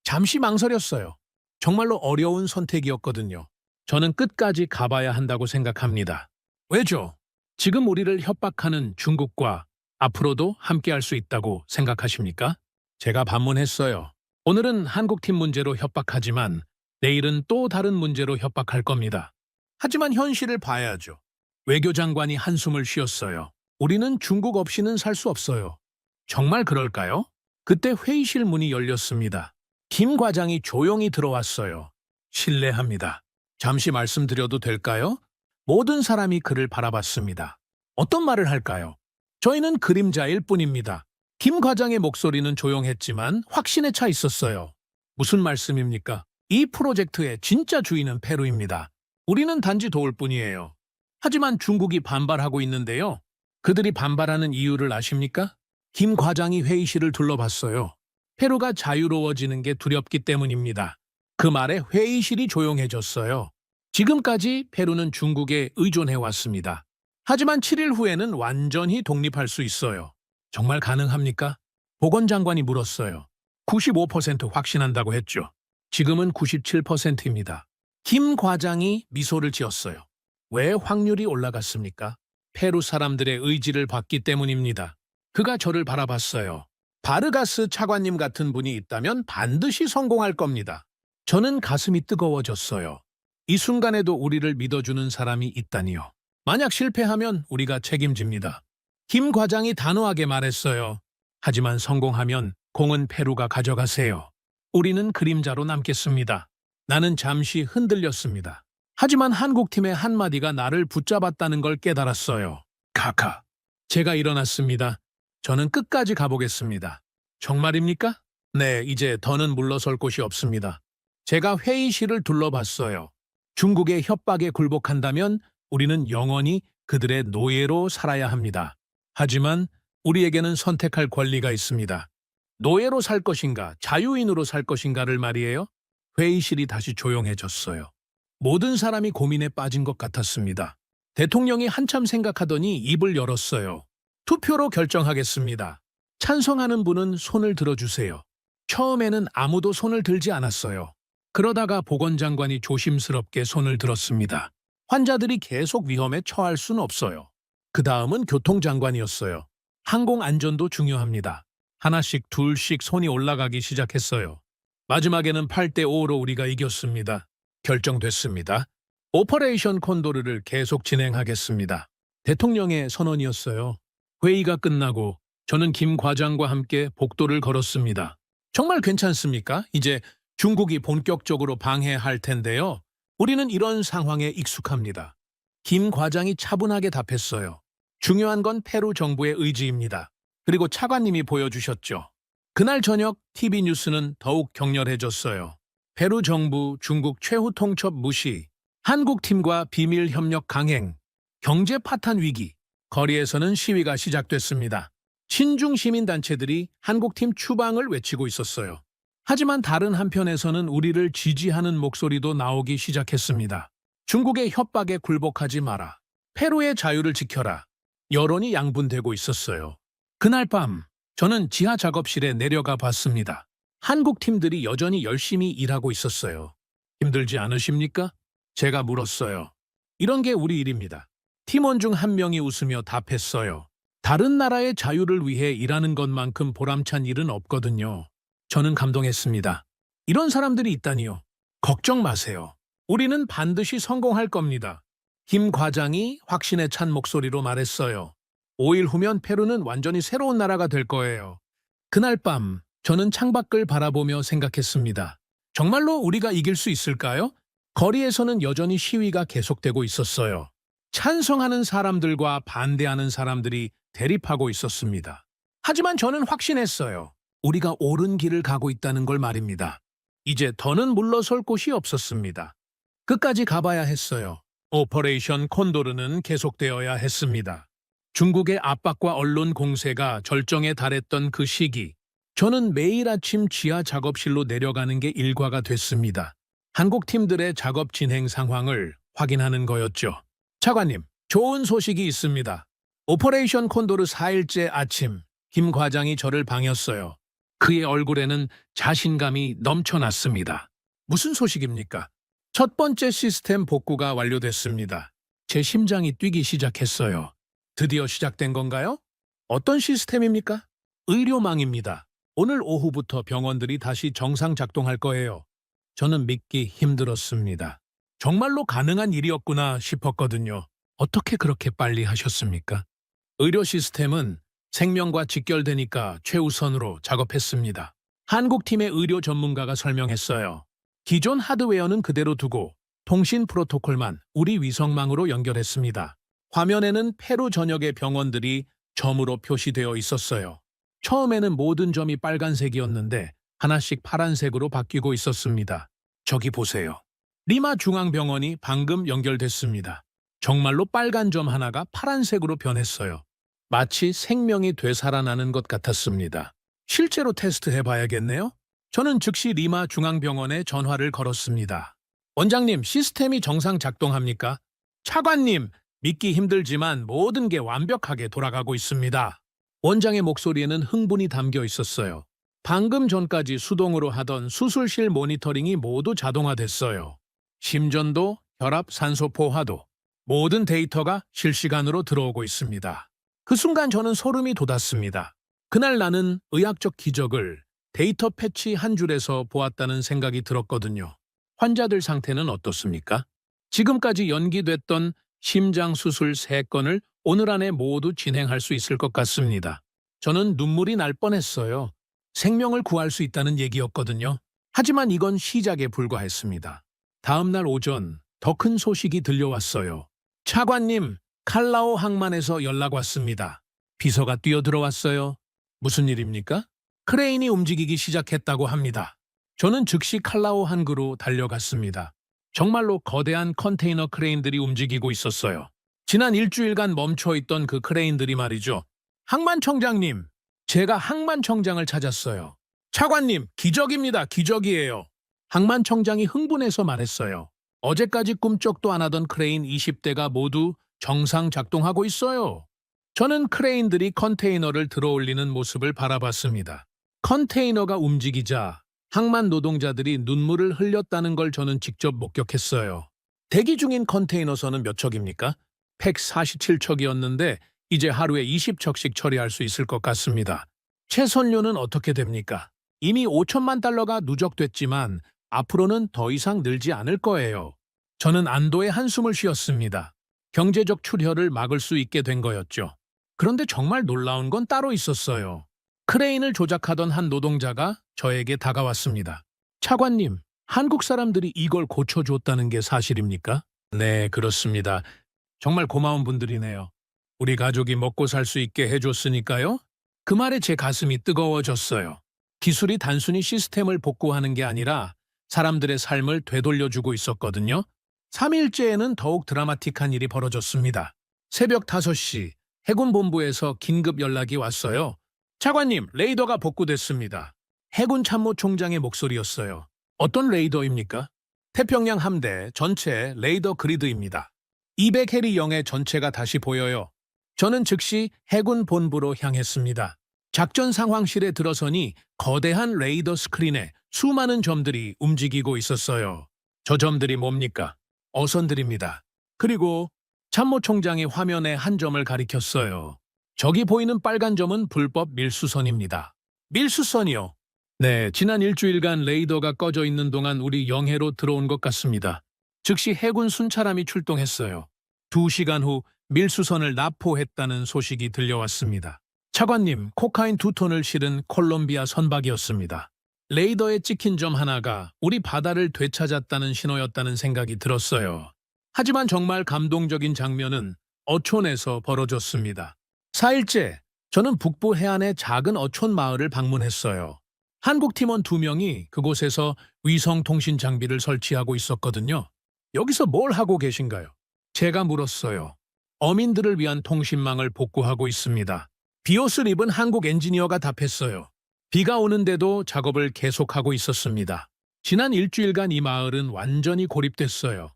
잠시 망설였어요. 정말로 어려운 선택이었거든요. 저는 끝까지 가봐야 한다고 생각합니다. 왜죠? 지금 우리를 협박하는 중국과 앞으로도 함께할 수 있다고 생각하십니까? 제가 반문했어요. 오늘은 한국팀 문제로 협박하지만 내일은 또 다른 문제로 협박할 겁니다. 하지만 현실을 봐야죠. 외교장관이 한숨을 쉬었어요. 우리는 중국 없이는 살 수 없어요. 정말 그럴까요? 그때 회의실 문이 열렸습니다. 김 과장이 조용히 들어왔어요. 실례합니다. 잠시 말씀드려도 될까요? 모든 사람이 그를 바라봤습니다. 어떤 말을 할까요? 저희는 그림자일 뿐입니다. 김 과장의 목소리는 조용했지만 확신에 차 있었어요. 무슨 말씀입니까? 이 프로젝트의 진짜 주인은 페루입니다. 우리는 단지 도울 뿐이에요. 하지만 중국이 반발하고 있는데요. 그들이 반발하는 이유를 아십니까? 김 과장이 회의실을 둘러봤어요. 페루가 자유로워지는 게 두렵기 때문입니다. 그 말에 회의실이 조용해졌어요. 지금까지 페루는 중국에 의존해왔습니다. 하지만 7일 후에는 완전히 독립할 수 있어요. 정말 가능합니까? 보건장관이 물었어요. 95% 확신한다고 했죠. 지금은 97%입니다. 김 과장이 미소를 지었어요. 왜 확률이 올라갔습니까? 페루 사람들의 의지를 받기 때문입니다. 그가 저를 바라봤어요. 바르가스 차관님 같은 분이 있다면 반드시 성공할 겁니다. 저는 가슴이 뜨거워졌어요. 이 순간에도 우리를 믿어주는 사람이 있다니요. 만약 실패하면 우리가 책임집니다. 김 과장이 단호하게 말했어요. 하지만 성공하면 공은 페루가 가져가세요. 우리는 그림자로 남겠습니다. 나는 잠시 흔들렸습니다. 하지만 한국팀의 한마디가 나를 붙잡았다는 걸 깨달았어요. 카카. 제가 일어났습니다. 저는 끝까지 가보겠습니다. 정말입니까? 네, 이제 더는 물러설 곳이 없습니다. 제가 회의실을 둘러봤어요. 중국의 협박에 굴복한다면 우리는 영원히 그들의 노예로 살아야 합니다. 하지만 우리에게는 선택할 권리가 있습니다. 노예로 살 것인가, 자유인으로 살 것인가를 말이에요. 회의실이 다시 조용해졌어요. 모든 사람이 고민에 빠진 것 같았습니다. 대통령이 한참 생각하더니 입을 열었어요. 투표로 결정하겠습니다. 찬성하는 분은 손을 들어주세요. 처음에는 아무도 손을 들지 않았어요. 그러다가 보건장관이 조심스럽게 손을 들었습니다. 환자들이 계속 위험에 처할 순 없어요. 그 다음은 교통장관이었어요. 항공안전도 중요합니다. 하나씩 둘씩 손이 올라가기 시작했어요. 마지막에는 8대5로 우리가 이겼습니다. 결정됐습니다. 오퍼레이션 콘도르를 계속 진행하겠습니다. 대통령의 선언이었어요. 회의가 끝나고 저는 김 과장과 함께 복도를 걸었습니다. 정말 괜찮습니까? 이제 중국이 본격적으로 방해할 텐데요. 우리는 이런 상황에 익숙합니다. 김 과장이 차분하게 답했어요. 중요한 건 페루 정부의 의지입니다. 그리고 차관님이 보여주셨죠. 그날 저녁 TV 뉴스는 더욱 격렬해졌어요. 페루 정부 중국 최후 통첩 무시, 한국 팀과 비밀 협력 강행, 경제 파탄 위기, 거리에서는 시위가 시작됐습니다. 친중 시민단체들이 한국팀 추방을 외치고 있었어요. 하지만 다른 한편에서는 우리를 지지하는 목소리도 나오기 시작했습니다. 중국의 협박에 굴복하지 마라. 페루의 자유를 지켜라. 여론이 양분되고 있었어요. 그날 밤 저는 지하 작업실에 내려가 봤습니다. 한국 팀들이 여전히 열심히 일하고 있었어요. 힘들지 않으십니까? 제가 물었어요. 이런 게 우리 일입니다. 팀원 중 한 명이 웃으며 답했어요. 다른 나라의 자유를 위해 일하는 것만큼 보람찬 일은 없거든요. 저는 감동했습니다. 이런 사람들이 있다니요. 걱정 마세요. 우리는 반드시 성공할 겁니다. 김 과장이 확신에 찬 목소리로 말했어요. 5일 후면 페루는 완전히 새로운 나라가 될 거예요. 그날 밤 저는 창밖을 바라보며 생각했습니다. 정말로 우리가 이길 수 있을까요? 거리에서는 여전히 시위가 계속되고 있었어요. 찬성하는 사람들과 반대하는 사람들이 대립하고 있었습니다. 하지만 저는 확신했어요. 우리가 옳은 길을 가고 있다는 걸 말입니다. 이제 더는 물러설 곳이 없었습니다. 끝까지 가봐야 했어요. 오퍼레이션 콘도르는 계속되어야 했습니다. 중국의 압박과 언론 공세가 절정에 달했던 그 시기, 저는 매일 아침 지하 작업실로 내려가는 게 일과가 됐습니다. 한국 팀들의 작업 진행 상황을 확인하는 거였죠. 차관님, 좋은 소식이 있습니다. 오퍼레이션 콘도르 4일째 아침, 김 과장이 저를 방했어요. 그의 얼굴에는 자신감이 넘쳐났습니다. 무슨 소식입니까? 첫 번째 시스템 복구가 완료됐습니다. 제 심장이 뛰기 시작했어요. 드디어 시작된 건가요? 어떤 시스템입니까? 의료망입니다. 오늘 오후부터 병원들이 다시 정상 작동할 거예요. 저는 믿기 힘들었습니다. 정말로 가능한 일이었구나 싶었거든요. 어떻게 그렇게 빨리 하셨습니까? 의료 시스템은 생명과 직결되니까 최우선으로 작업했습니다. 한국팀의 의료 전문가가 설명했어요. 기존 하드웨어는 그대로 두고 통신 프로토콜만 우리 위성망으로 연결했습니다. 화면에는 페루 전역의 병원들이 점으로 표시되어 있었어요. 처음에는 모든 점이 빨간색이었는데 하나씩 파란색으로 바뀌고 있었습니다. 저기 보세요. 리마 중앙병원이 방금 연결됐습니다. 정말로 빨간 점 하나가 파란색으로 변했어요. 마치 생명이 되살아나는 것 같았습니다. 실제로 테스트해봐야겠네요. 저는 즉시 리마 중앙병원에 전화를 걸었습니다. 원장님, 시스템이 정상 작동합니까? 차관님, 믿기 힘들지만 모든 게 완벽하게 돌아가고 있습니다. 원장의 목소리에는 흥분이 담겨 있었어요. 방금 전까지 수동으로 하던 수술실 모니터링이 모두 자동화됐어요. 심전도, 혈압, 산소 포화도, 모든 데이터가 실시간으로 들어오고 있습니다. 그 순간 저는 소름이 돋았습니다. 그날 나는 의학적 기적을 데이터 패치 한 줄에서 보았다는 생각이 들었거든요. 환자들 상태는 어떻습니까? 지금까지 연기됐던 심장 수술 3건을 오늘 안에 모두 진행할 수 있을 것 같습니다. 저는 눈물이 날 뻔했어요. 생명을 구할 수 있다는 얘기였거든요. 하지만 이건 시작에 불과했습니다. 다음 날 오전 더 큰 소식이 들려왔어요. 차관님, 칼라오 항만에서 연락 왔습니다. 비서가 뛰어들어왔어요. 무슨 일입니까? 크레인이 움직이기 시작했다고 합니다. 저는 즉시 칼라오 항구로 달려갔습니다. 정말로 거대한 컨테이너 크레인들이 움직이고 있었어요. 지난 일주일간 멈춰있던 그 크레인들이 말이죠. 항만청장님, 제가 항만청장을 찾았어요. 차관님, 기적입니다. 기적이에요. 항만청장이 흥분해서 말했어요. 어제까지 꿈쩍도 안 하던 크레인 20대가 모두 정상 작동하고 있어요. 저는 크레인들이 컨테이너를 들어올리는 모습을 바라봤습니다. 컨테이너가 움직이자 항만 노동자들이 눈물을 흘렸다는 걸 저는 직접 목격했어요. 대기 중인 컨테이너선은 몇 척입니까? 147척이었는데 이제 하루에 20척씩 처리할 수 있을 것 같습니다. 채선료는 어떻게 됩니까? 이미 5천만 달러가 누적됐지만 앞으로는 더 이상 늘지 않을 거예요. 저는 안도의 한숨을 쉬었습니다. 경제적 출혈을 막을 수 있게 된 거였죠. 그런데 정말 놀라운 건 따로 있었어요. 크레인을 조작하던 한 노동자가 저에게 다가왔습니다. 차관님, 한국 사람들이 이걸 고쳐줬다는 게 사실입니까? 네, 그렇습니다. 정말 고마운 분들이네요. 우리 가족이 먹고 살 수 있게 해줬으니까요. 그 말에 제 가슴이 뜨거워졌어요. 기술이 단순히 시스템을 복구하는 게 아니라 사람들의 삶을 되돌려주고 있었거든요. 3일째에는 더욱 드라마틱한 일이 벌어졌습니다. 새벽 5시 해군본부에서 긴급 연락이 왔어요. 차관님, 레이더가 복구됐습니다. 해군 참모총장의 목소리였어요. 어떤 레이더입니까? 태평양 함대 전체 레이더 그리드입니다. 200해리 영의 전체가 다시 보여요. 저는 즉시 해군 본부로 향했습니다. 작전 상황실에 들어서니 거대한 레이더 스크린에 수많은 점들이 움직이고 있었어요. 저 점들이 뭡니까? 어선들입니다. 그리고 참모총장이 화면에 한 점을 가리켰어요. 저기 보이는 빨간 점은 불법 밀수선입니다. 밀수선이요? 네, 지난 일주일간 레이더가 꺼져 있는 동안 우리 영해로 들어온 것 같습니다. 즉시 해군 순찰함이 출동했어요. 2시간 후 밀수선을 납포했다는 소식이 들려왔습니다. 차관님, 코카인 2톤을 실은 콜롬비아 선박이었습니다. 레이더에 찍힌 점 하나가 우리 바다를 되찾았다는 신호였다는 생각이 들었어요. 하지만 정말 감동적인 장면은 어촌에서 벌어졌습니다. 4일째, 저는 북부 해안의 작은 어촌 마을을 방문했어요. 한국 팀원 2명이 그곳에서 위성통신 장비를 설치하고 있었거든요. 여기서 뭘 하고 계신가요? 제가 물었어요. 어민들을 위한 통신망을 복구하고 있습니다. 비옷을 입은 한국 엔지니어가 답했어요. 비가 오는데도 작업을 계속하고 있었습니다. 지난 일주일간 이 마을은 완전히 고립됐어요.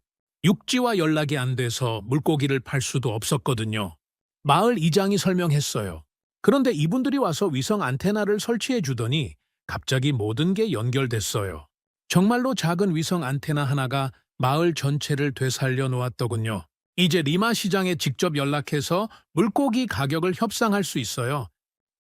육지와 연락이 안 돼서 물고기를 팔 수도 없었거든요. 마을 이장이 설명했어요. 그런데 이분들이 와서 위성 안테나를 설치해 주더니 갑자기 모든 게 연결됐어요. 정말로 작은 위성 안테나 하나가 마을 전체를 되살려 놓았더군요. 이제 리마 시장에 직접 연락해서 물고기 가격을 협상할 수 있어요.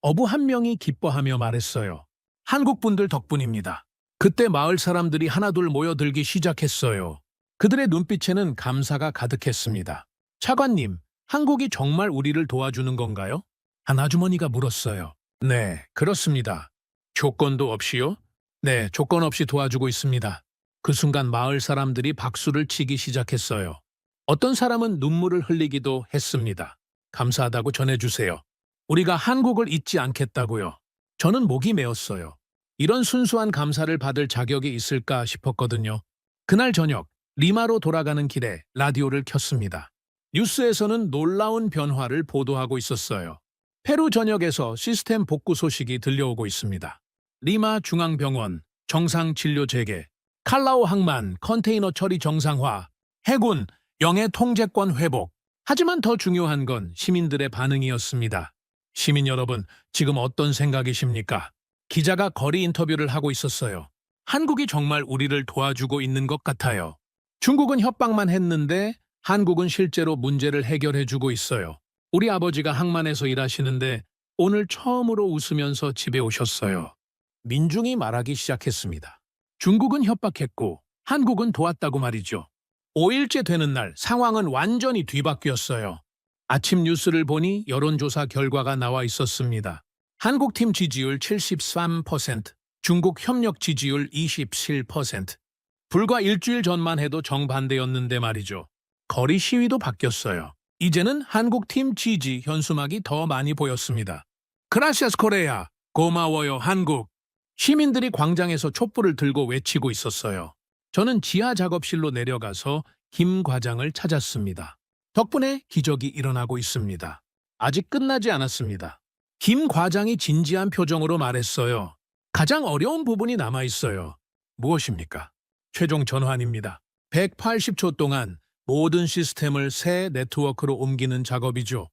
어부 한 명이 기뻐하며 말했어요. 한국 분들 덕분입니다. 그때 마을 사람들이 하나둘 모여들기 시작했어요. 그들의 눈빛에는 감사가 가득했습니다. 차관님, 한국이 정말 우리를 도와주는 건가요? 한 아주머니가 물었어요. 네, 그렇습니다. 조건도 없이요? 네, 조건 없이 도와주고 있습니다. 그 순간 마을 사람들이 박수를 치기 시작했어요. 어떤 사람은 눈물을 흘리기도 했습니다. 감사하다고 전해주세요. 우리가 한국을 잊지 않겠다고요. 저는 목이 메었어요. 이런 순수한 감사를 받을 자격이 있을까 싶었거든요. 그날 저녁, 리마로 돌아가는 길에 라디오를 켰습니다. 뉴스에서는 놀라운 변화를 보도하고 있었어요. 페루 전역에서 시스템 복구 소식이 들려오고 있습니다. 리마 중앙병원, 정상 진료 재개, 칼라오 항만, 컨테이너 처리 정상화, 해군, 영해 통제권 회복. 하지만 더 중요한 건 시민들의 반응이었습니다. 시민 여러분, 지금 어떤 생각이십니까? 기자가 거리 인터뷰를 하고 있었어요. 한국이 정말 우리를 도와주고 있는 것 같아요. 중국은 협박만 했는데 한국은 실제로 문제를 해결해주고 있어요. 우리 아버지가 항만에서 일하시는데 오늘 처음으로 웃으면서 집에 오셨어요. 민중이 말하기 시작했습니다. 중국은 협박했고 한국은 도왔다고 말이죠. 5일째 되는 날 상황은 완전히 뒤바뀌었어요. 아침 뉴스를 보니 여론조사 결과가 나와 있었습니다. 한국팀 지지율 73%, 중국 협력 지지율 27%. 불과 일주일 전만 해도 정반대였는데 말이죠. 거리 시위도 바뀌었어요. 이제는 한국팀 지지 현수막이 더 많이 보였습니다. 그라시아스 코레아, 고마워요 한국. 시민들이 광장에서 촛불을 들고 외치고 있었어요. 저는 지하 작업실로 내려가서 김 과장을 찾았습니다. 덕분에 기적이 일어나고 있습니다. 아직 끝나지 않았습니다. 김 과장이 진지한 표정으로 말했어요. 가장 어려운 부분이 남아 있어요. 무엇입니까? 최종 전환입니다. 180초 동안 모든 시스템을 새 네트워크로 옮기는 작업이죠.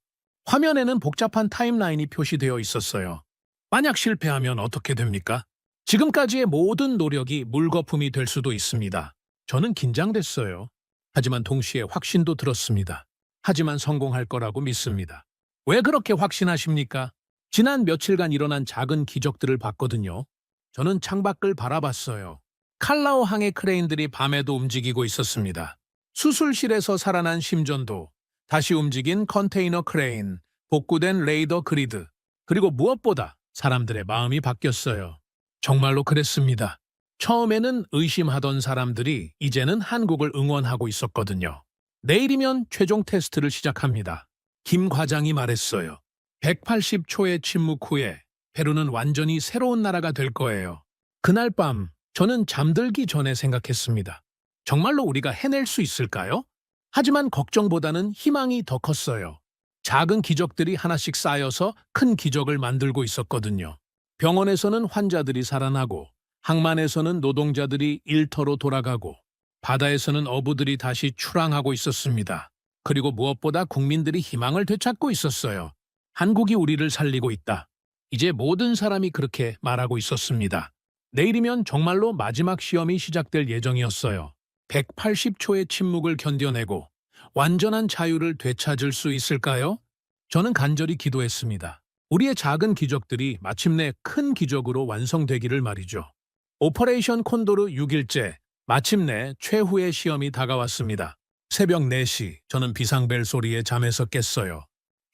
화면에는 복잡한 타임라인이 표시되어 있었어요. 만약 실패하면 어떻게 됩니까? 지금까지의 모든 노력이 물거품이 될 수도 있습니다. 저는 긴장됐어요. 하지만 동시에 확신도 들었습니다. 하지만 성공할 거라고 믿습니다. 왜 그렇게 확신하십니까? 지난 며칠간 일어난 작은 기적들을 봤거든요. 저는 창밖을 바라봤어요. 칼라오 항해 크레인들이 밤에도 움직이고 있었습니다. 수술실에서 살아난 심전도, 다시 움직인 컨테이너 크레인, 복구된 레이더 그리드, 그리고 무엇보다 사람들의 마음이 바뀌었어요. 정말로 그랬습니다. 처음에는 의심하던 사람들이 이제는 한국을 응원하고 있었거든요. 내일이면 최종 테스트를 시작합니다. 김 과장이 말했어요. 180초의 침묵 후에 페루는 완전히 새로운 나라가 될 거예요. 그날 밤 저는 잠들기 전에 생각했습니다. 정말로 우리가 해낼 수 있을까요? 하지만 걱정보다는 희망이 더 컸어요. 작은 기적들이 하나씩 쌓여서 큰 기적을 만들고 있었거든요. 병원에서는 환자들이 살아나고, 항만에서는 노동자들이 일터로 돌아가고, 바다에서는 어부들이 다시 출항하고 있었습니다. 그리고 무엇보다 국민들이 희망을 되찾고 있었어요. 한국이 우리를 살리고 있다. 이제 모든 사람이 그렇게 말하고 있었습니다. 내일이면 정말로 마지막 시험이 시작될 예정이었어요. 180초의 침묵을 견뎌내고 완전한 자유를 되찾을 수 있을까요? 저는 간절히 기도했습니다. 우리의 작은 기적들이 마침내 큰 기적으로 완성되기를 말이죠. 오퍼레이션 콘도르 6일째, 마침내 최후의 시험이 다가왔습니다. 새벽 4시, 저는 비상벨 소리에 잠에서 깼어요.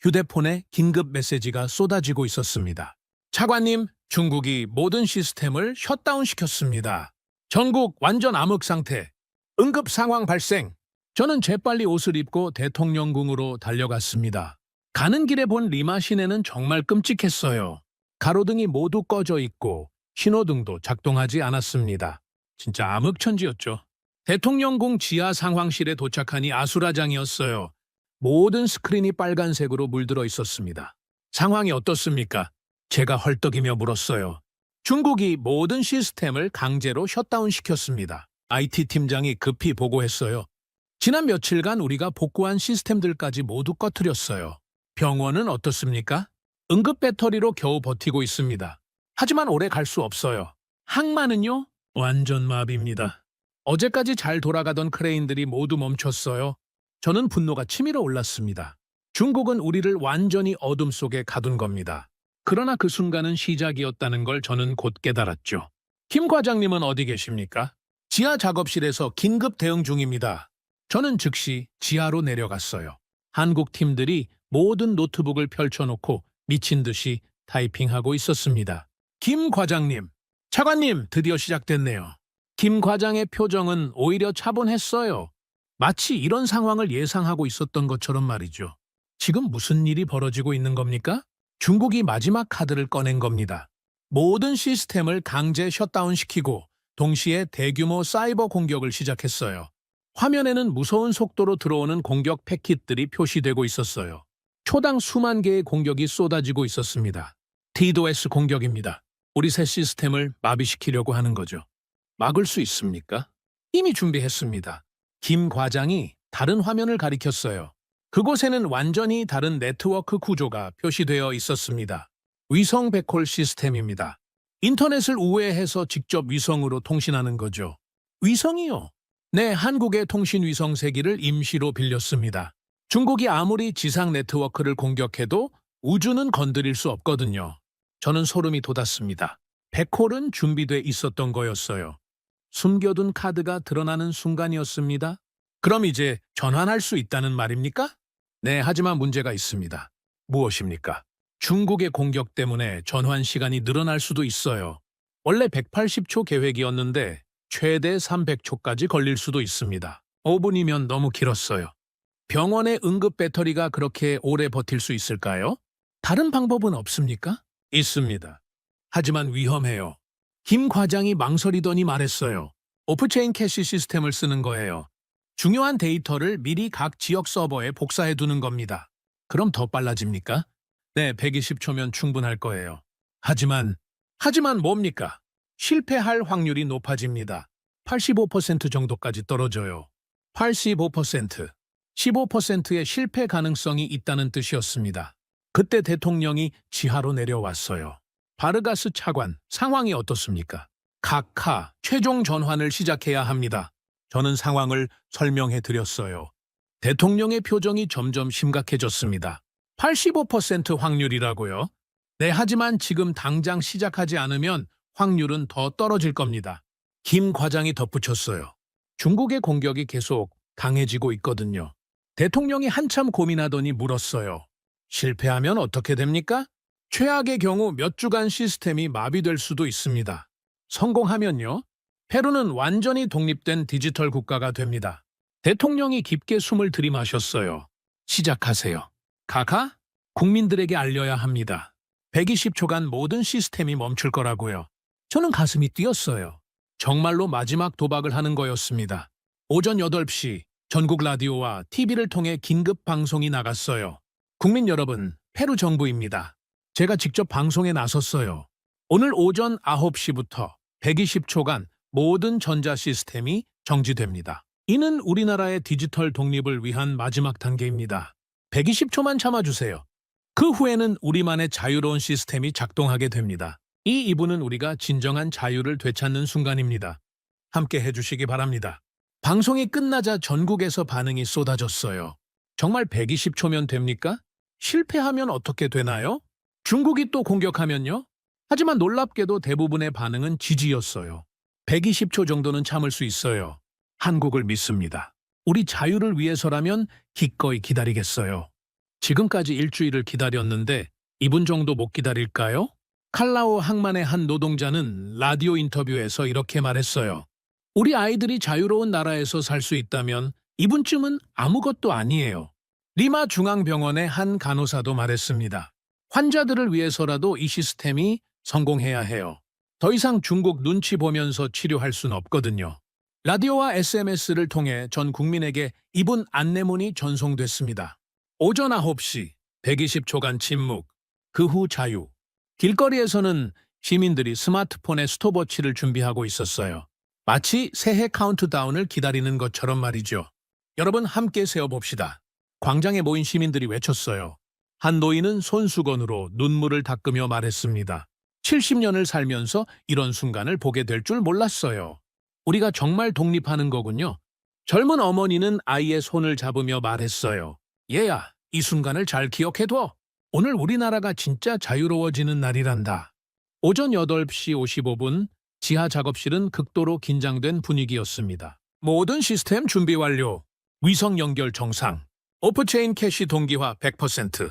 휴대폰에 긴급 메시지가 쏟아지고 있었습니다. 차관님, 중국이 모든 시스템을 셧다운시켰습니다. 전국 완전 암흑 상태. 응급 상황 발생. 저는 재빨리 옷을 입고 대통령궁으로 달려갔습니다. 가는 길에 본 리마 시내는 정말 끔찍했어요. 가로등이 모두 꺼져 있고 신호등도 작동하지 않았습니다. 진짜 암흑천지였죠. 대통령궁 지하 상황실에 도착하니 아수라장이었어요. 모든 스크린이 빨간색으로 물들어 있었습니다. 상황이 어떻습니까? 제가 헐떡이며 물었어요. 중국이 모든 시스템을 강제로 셧다운시켰습니다. IT 팀장이 급히 보고했어요. 지난 며칠간 우리가 복구한 시스템들까지 모두 꺼트렸어요. 병원은 어떻습니까? 응급 배터리로 겨우 버티고 있습니다. 하지만 오래 갈 수 없어요. 항만은요? 완전 마비입니다. 어제까지 잘 돌아가던 크레인들이 모두 멈췄어요. 저는 분노가 치밀어 올랐습니다. 중국은 우리를 완전히 어둠 속에 가둔 겁니다. 그러나 그 순간은 시작이었다는 걸 저는 곧 깨달았죠. 김 과장님은 어디 계십니까? 지하 작업실에서 긴급 대응 중입니다. 저는 즉시 지하로 내려갔어요. 한국 팀들이 모든 노트북을 펼쳐놓고 미친 듯이 타이핑하고 있었습니다. 김 과장님, 차관님 드디어 시작됐네요. 김 과장의 표정은 오히려 차분했어요. 마치 이런 상황을 예상하고 있었던 것처럼 말이죠. 지금 무슨 일이 벌어지고 있는 겁니까? 중국이 마지막 카드를 꺼낸 겁니다. 모든 시스템을 강제 셧다운시키고 동시에 대규모 사이버 공격을 시작했어요. 화면에는 무서운 속도로 들어오는 공격 패킷들이 표시되고 있었어요. 초당 수만 개의 공격이 쏟아지고 있었습니다. DDoS 공격입니다. 우리 새 시스템을 마비시키려고 하는 거죠. 막을 수 있습니까? 이미 준비했습니다. 김 과장이 다른 화면을 가리켰어요. 그곳에는 완전히 다른 네트워크 구조가 표시되어 있었습니다. 위성 백홀 시스템입니다. 인터넷을 우회해서 직접 위성으로 통신하는 거죠. 위성이요? 네, 한국의 통신 위성 3기를 임시로 빌렸습니다. 중국이 아무리 지상 네트워크를 공격해도 우주는 건드릴 수 없거든요. 저는 소름이 돋았습니다. 백홀은 준비돼 있었던 거였어요. 숨겨둔 카드가 드러나는 순간이었습니다. 그럼 이제 전환할 수 있다는 말입니까? 네, 하지만 문제가 있습니다. 무엇입니까? 중국의 공격 때문에 전환 시간이 늘어날 수도 있어요. 원래 180초 계획이었는데 최대 300초까지 걸릴 수도 있습니다. 5분이면 너무 길었어요. 병원의 응급 배터리가 그렇게 오래 버틸 수 있을까요? 다른 방법은 없습니까? 있습니다. 하지만 위험해요. 김 과장이 망설이더니 말했어요. 오프체인 캐시 시스템을 쓰는 거예요. 중요한 데이터를 미리 각 지역 서버에 복사해 두는 겁니다. 그럼 더 빨라집니까? 네, 120초면 충분할 거예요. 하지만 뭡니까? 실패할 확률이 높아집니다. 85% 정도까지 떨어져요. 85%, 15%의 실패 가능성이 있다는 뜻이었습니다. 그때 대통령이 지하로 내려왔어요. 바르가스 차관, 상황이 어떻습니까? 각하, 최종 전환을 시작해야 합니다. 저는 상황을 설명해 드렸어요. 대통령의 표정이 점점 심각해졌습니다. 85% 확률이라고요? 네, 하지만 지금 당장 시작하지 않으면 확률은 더 떨어질 겁니다. 김 과장이 덧붙였어요. 중국의 공격이 계속 강해지고 있거든요. 대통령이 한참 고민하더니 물었어요. 실패하면 어떻게 됩니까? 최악의 경우 몇 주간 시스템이 마비될 수도 있습니다. 성공하면요? 페루는 완전히 독립된 디지털 국가가 됩니다. 대통령이 깊게 숨을 들이마셨어요. 시작하세요. 카카? 국민들에게 알려야 합니다. 120초간 모든 시스템이 멈출 거라고요. 저는 가슴이 뛰었어요. 정말로 마지막 도박을 하는 거였습니다. 오전 8시 전국 라디오와 TV를 통해 긴급 방송이 나갔어요. 국민 여러분, 페루 정부입니다. 제가 직접 방송에 나섰어요. 오늘 오전 9시부터 120초간 모든 전자 시스템이 정지됩니다. 이는 우리나라의 디지털 독립을 위한 마지막 단계입니다. 120초만 참아주세요. 그 후에는 우리만의 자유로운 시스템이 작동하게 됩니다. 이 이분은 우리가 진정한 자유를 되찾는 순간입니다. 함께 해주시기 바랍니다. 방송이 끝나자 전국에서 반응이 쏟아졌어요. 정말 120초면 됩니까? 실패하면 어떻게 되나요? 중국이 또 공격하면요? 하지만 놀랍게도 대부분의 반응은 지지였어요. 120초 정도는 참을 수 있어요. 한국을 믿습니다. 우리 자유를 위해서라면 기꺼이 기다리겠어요. 지금까지 일주일을 기다렸는데 2분 정도 못 기다릴까요? 칼라오 항만의 한 노동자는 라디오 인터뷰에서 이렇게 말했어요. 우리 아이들이 자유로운 나라에서 살 수 있다면 2분쯤은 아무것도 아니에요. 리마 중앙병원의 한 간호사도 말했습니다. 환자들을 위해서라도 이 시스템이 성공해야 해요. 더 이상 중국 눈치 보면서 치료할 순 없거든요. 라디오와 SMS를 통해 전 국민에게 이분 안내문이 전송됐습니다. 오전 9시 120초간 침묵, 그 후 자유. 길거리에서는 시민들이 스마트폰에 스톱워치를 준비하고 있었어요. 마치 새해 카운트다운을 기다리는 것처럼 말이죠. 여러분 함께 세어봅시다. 광장에 모인 시민들이 외쳤어요. 한 노인은 손수건으로 눈물을 닦으며 말했습니다. 70년을 살면서 이런 순간을 보게 될 줄 몰랐어요. 우리가 정말 독립하는 거군요. 젊은 어머니는 아이의 손을 잡으며 말했어요. 얘야, 이 순간을 잘 기억해둬. 오늘 우리나라가 진짜 자유로워지는 날이란다. 오전 8시 55분 지하 작업실은 극도로 긴장된 분위기였습니다. 모든 시스템 준비 완료. 위성 연결 정상. 오프체인 캐시 동기화 100%.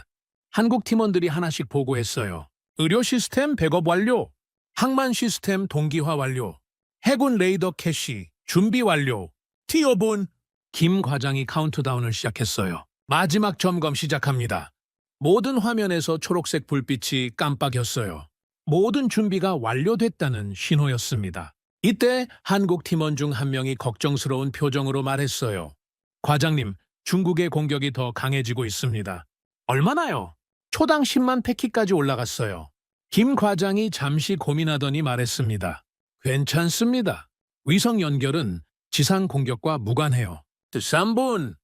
한국 팀원들이 하나씩 보고했어요. 의료 시스템 백업 완료. 항만 시스템 동기화 완료. 해군 레이더 캐시 준비 완료. T5분. 김 과장이 카운트다운을 시작했어요. 마지막 점검 시작합니다. 모든 화면에서 초록색 불빛이 깜빡였어요. 모든 준비가 완료됐다는 신호였습니다. 이때 한국 팀원 중 한 명이 걱정스러운 표정으로 말했어요. 과장님, 중국의 공격이 더 강해지고 있습니다. 얼마나요? 초당 10만 패키까지 올라갔어요. 김 과장이 잠시 고민하더니 말했습니다. 괜찮습니다. 위성 연결은 지상 공격과 무관해요. 3분!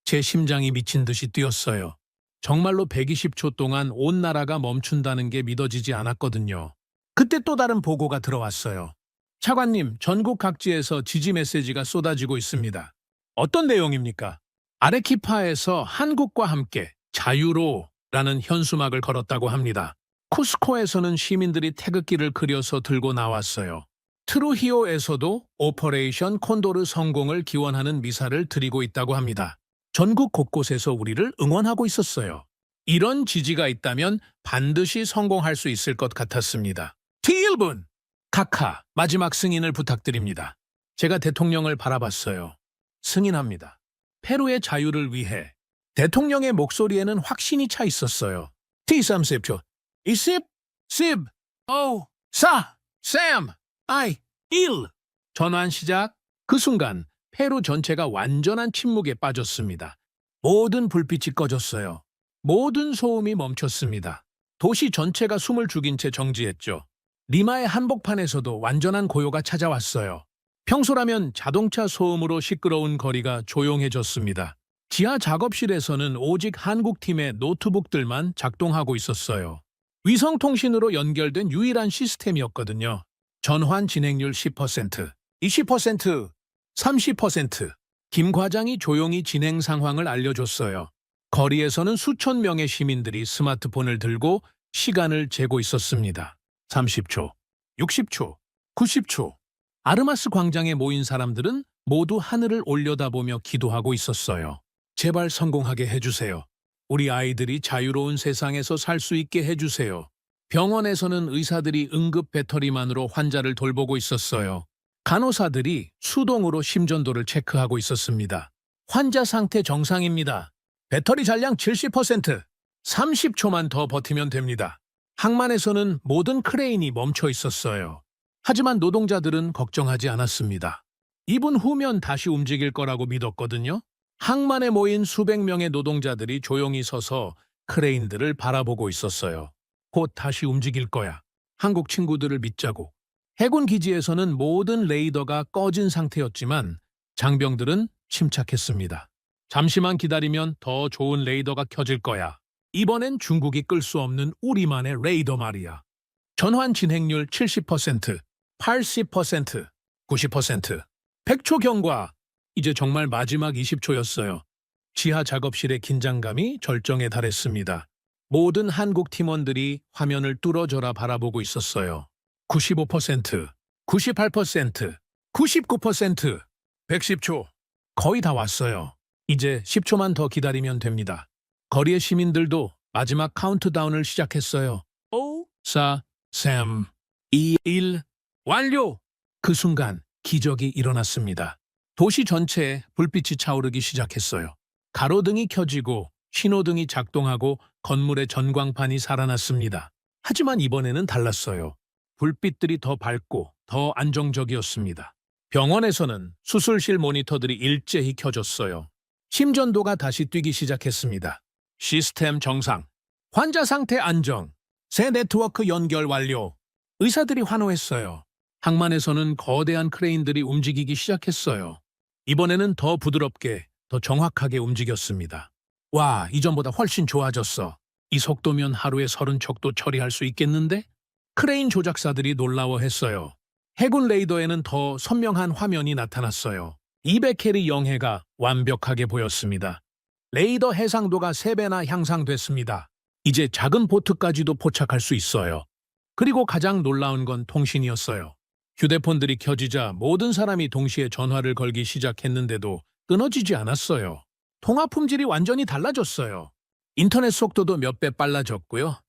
제 심장이 미친 듯이 뛰었어요. 정말로 120초 동안 온 나라가 멈춘다는 게 믿어지지 않았거든요. 그때 또 다른 보고가 들어왔어요. 차관님, 전국 각지에서 지지 메시지가 쏟아지고 있습니다. 어떤 내용입니까? 아레키파에서 한국과 함께 자유로 라는 현수막을 걸었다고 합니다. 쿠스코에서는 시민들이 태극기를 그려서 들고 나왔어요. 트루히오에서도 오퍼레이션 콘도르 성공을 기원하는 미사를 드리고 있다고 합니다. 전국 곳곳에서 우리를 응원하고 있었어요. 이런 지지가 있다면 반드시 성공할 수 있을 것 같았습니다. T1분! 카카, 마지막 승인을 부탁드립니다. 제가 대통령을 바라봤어요. 승인합니다. 페루의 자유를 위해. 대통령의 목소리에는 확신이 차 있었어요. T30초. 20, 10, 5, 4, 3, 2, 1. 전환 시작. 그 순간 페루 전체가 완전한 침묵에 빠졌습니다. 모든 불빛이 꺼졌어요. 모든 소음이 멈췄습니다. 도시 전체가 숨을 죽인 채 정지했죠. 리마의 한복판에서도 완전한 고요가 찾아왔어요. 평소라면 자동차 소음으로 시끄러운 거리가 조용해졌습니다. 지하 작업실에서는 오직 한국팀의 노트북들만 작동하고 있었어요. 위성통신으로 연결된 유일한 시스템이었거든요. 전환 진행률 10%, 20%, 30%. 김 과장이 조용히 진행 상황을 알려줬어요. 거리에서는 수천 명의 시민들이 스마트폰을 들고 시간을 재고 있었습니다. 30초, 60초, 90초. 아르마스 광장에 모인 사람들은 모두 하늘을 올려다보며 기도하고 있었어요. 제발 성공하게 해주세요. 우리 아이들이 자유로운 세상에서 살 수 있게 해주세요. 병원에서는 의사들이 응급 배터리만으로 환자를 돌보고 있었어요. 간호사들이 수동으로 심전도를 체크하고 있었습니다. 환자 상태 정상입니다. 배터리 잔량 70%, 30초만 더 버티면 됩니다. 항만에서는 모든 크레인이 멈춰 있었어요. 하지만 노동자들은 걱정하지 않았습니다. 2분 후면 다시 움직일 거라고 믿었거든요. 항만에 모인 수백 명의 노동자들이 조용히 서서 크레인들을 바라보고 있었어요. 곧 다시 움직일 거야. 한국 친구들을 믿자고. 해군 기지에서는 모든 레이더가 꺼진 상태였지만 장병들은 침착했습니다. 잠시만 기다리면 더 좋은 레이더가 켜질 거야. 이번엔 중국이 끌 수 없는 우리만의 레이더 말이야. 전환 진행률 70%, 80%, 90%. 100초 경과. 이제 정말 마지막 20초였어요. 지하 작업실의 긴장감이 절정에 달했습니다. 모든 한국 팀원들이 화면을 뚫어져라 바라보고 있었어요. 95%, 98%, 99%, 110초. 거의 다 왔어요. 이제 10초만 더 기다리면 됩니다. 거리의 시민들도 마지막 카운트다운을 시작했어요. 5, 4, 3, 2, 1, 완료! 그 순간 기적이 일어났습니다. 도시 전체에 불빛이 차오르기 시작했어요. 가로등이 켜지고 신호등이 작동하고 건물의 전광판이 살아났습니다. 하지만 이번에는 달랐어요. 불빛들이 더 밝고 더 안정적이었습니다. 병원에서는 수술실 모니터들이 일제히 켜졌어요. 심전도가 다시 뛰기 시작했습니다. 시스템 정상, 환자 상태 안정, 새 네트워크 연결 완료. 의사들이 환호했어요. 항만에서는 거대한 크레인들이 움직이기 시작했어요. 이번에는 더 부드럽게, 더 정확하게 움직였습니다. 와, 이전보다 훨씬 좋아졌어. 이 속도면 하루에 30척도 처리할 수 있겠는데? 크레인 조작사들이 놀라워했어요. 해군 레이더에는 더 선명한 화면이 나타났어요. 200캐리 영해가 완벽하게 보였습니다. 레이더 해상도가 3배나 향상됐습니다. 이제 작은 보트까지도 포착할 수 있어요. 그리고 가장 놀라운 건 통신이었어요. 휴대폰들이 켜지자 모든 사람이 동시에 전화를 걸기 시작했는데도 끊어지지 않았어요. 통화 품질이 완전히 달라졌어요. 인터넷 속도도 몇 배 빨라졌고요.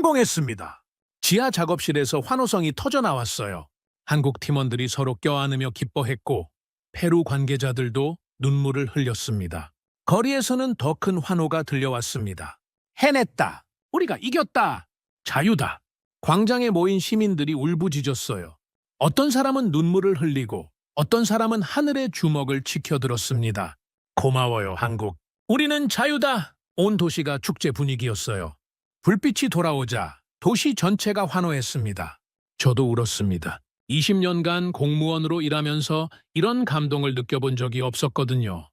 성공했습니다. 지하 작업실에서 환호성이 터져나왔어요. 한국 팀원들이 서로 껴안으며 기뻐했고 페루 관계자들도 눈물을 흘렸습니다. 거리에서는 더 큰 환호가 들려왔습니다. 해냈다! 우리가 이겼다! 자유다! 광장에 모인 시민들이 울부짖었어요. 어떤 사람은 눈물을 흘리고 어떤 사람은 하늘의 주먹을 치켜들었습니다. 고마워요, 한국. 우리는 자유다! 온 도시가 축제 분위기였어요. 불빛이 돌아오자 도시 전체가 환호했습니다. 저도 울었습니다. 20년간 공무원으로 일하면서 이런 감동을 느껴본 적이 없었거든요.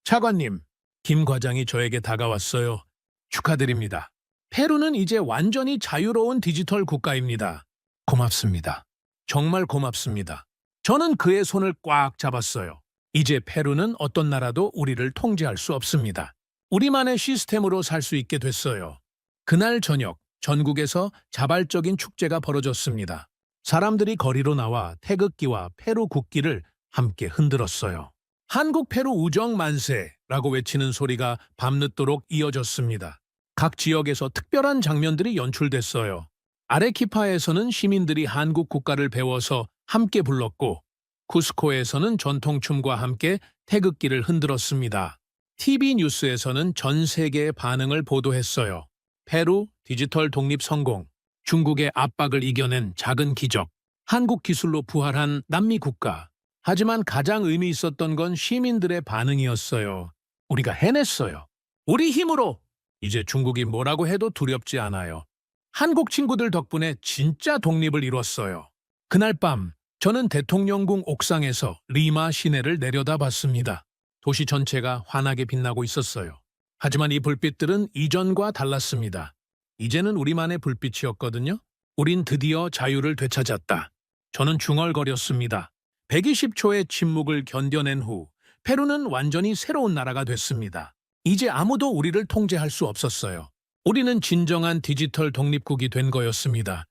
차관님, 김 과장이 저에게 다가왔어요. 축하드립니다. 페루는 이제 완전히 자유로운 디지털 국가입니다. 고맙습니다. 정말 고맙습니다. 저는 그의 손을 꽉 잡았어요. 이제 페루는 어떤 나라도 우리를 통제할 수 없습니다. 우리만의 시스템으로 살 수 있게 됐어요. 그날 저녁 전국에서 자발적인 축제가 벌어졌습니다. 사람들이 거리로 나와 태극기와 페루 국기를 함께 흔들었어요. 한국 페루 우정 만세라고 외치는 소리가 밤늦도록 이어졌습니다. 각 지역에서 특별한 장면들이 연출됐어요. 아레키파에서는 시민들이 한국 국가를 배워서 함께 불렀고 쿠스코에서는 전통춤과 함께 태극기를 흔들었습니다. TV 뉴스에서는 전 세계의 반응을 보도했어요. 페루 디지털 독립 성공, 중국의 압박을 이겨낸 작은 기적, 한국 기술로 부활한 남미 국가. 하지만 가장 의미 있었던 건 시민들의 반응이었어요. 우리가 해냈어요. 우리 힘으로! 이제 중국이 뭐라고 해도 두렵지 않아요. 한국 친구들 덕분에 진짜 독립을 이뤘어요. 그날 밤 저는 대통령궁 옥상에서 리마 시내를 내려다봤습니다. 도시 전체가 환하게 빛나고 있었어요. 하지만 이 불빛들은 이전과 달랐습니다. 이제는 우리만의 불빛이었거든요. 우린 드디어 자유를 되찾았다. 저는 중얼거렸습니다. 120초의 침묵을 견뎌낸 후 페루는 완전히 새로운 나라가 됐습니다. 이제 아무도 우리를 통제할 수 없었어요. 우리는 진정한 디지털 독립국이 된 거였습니다.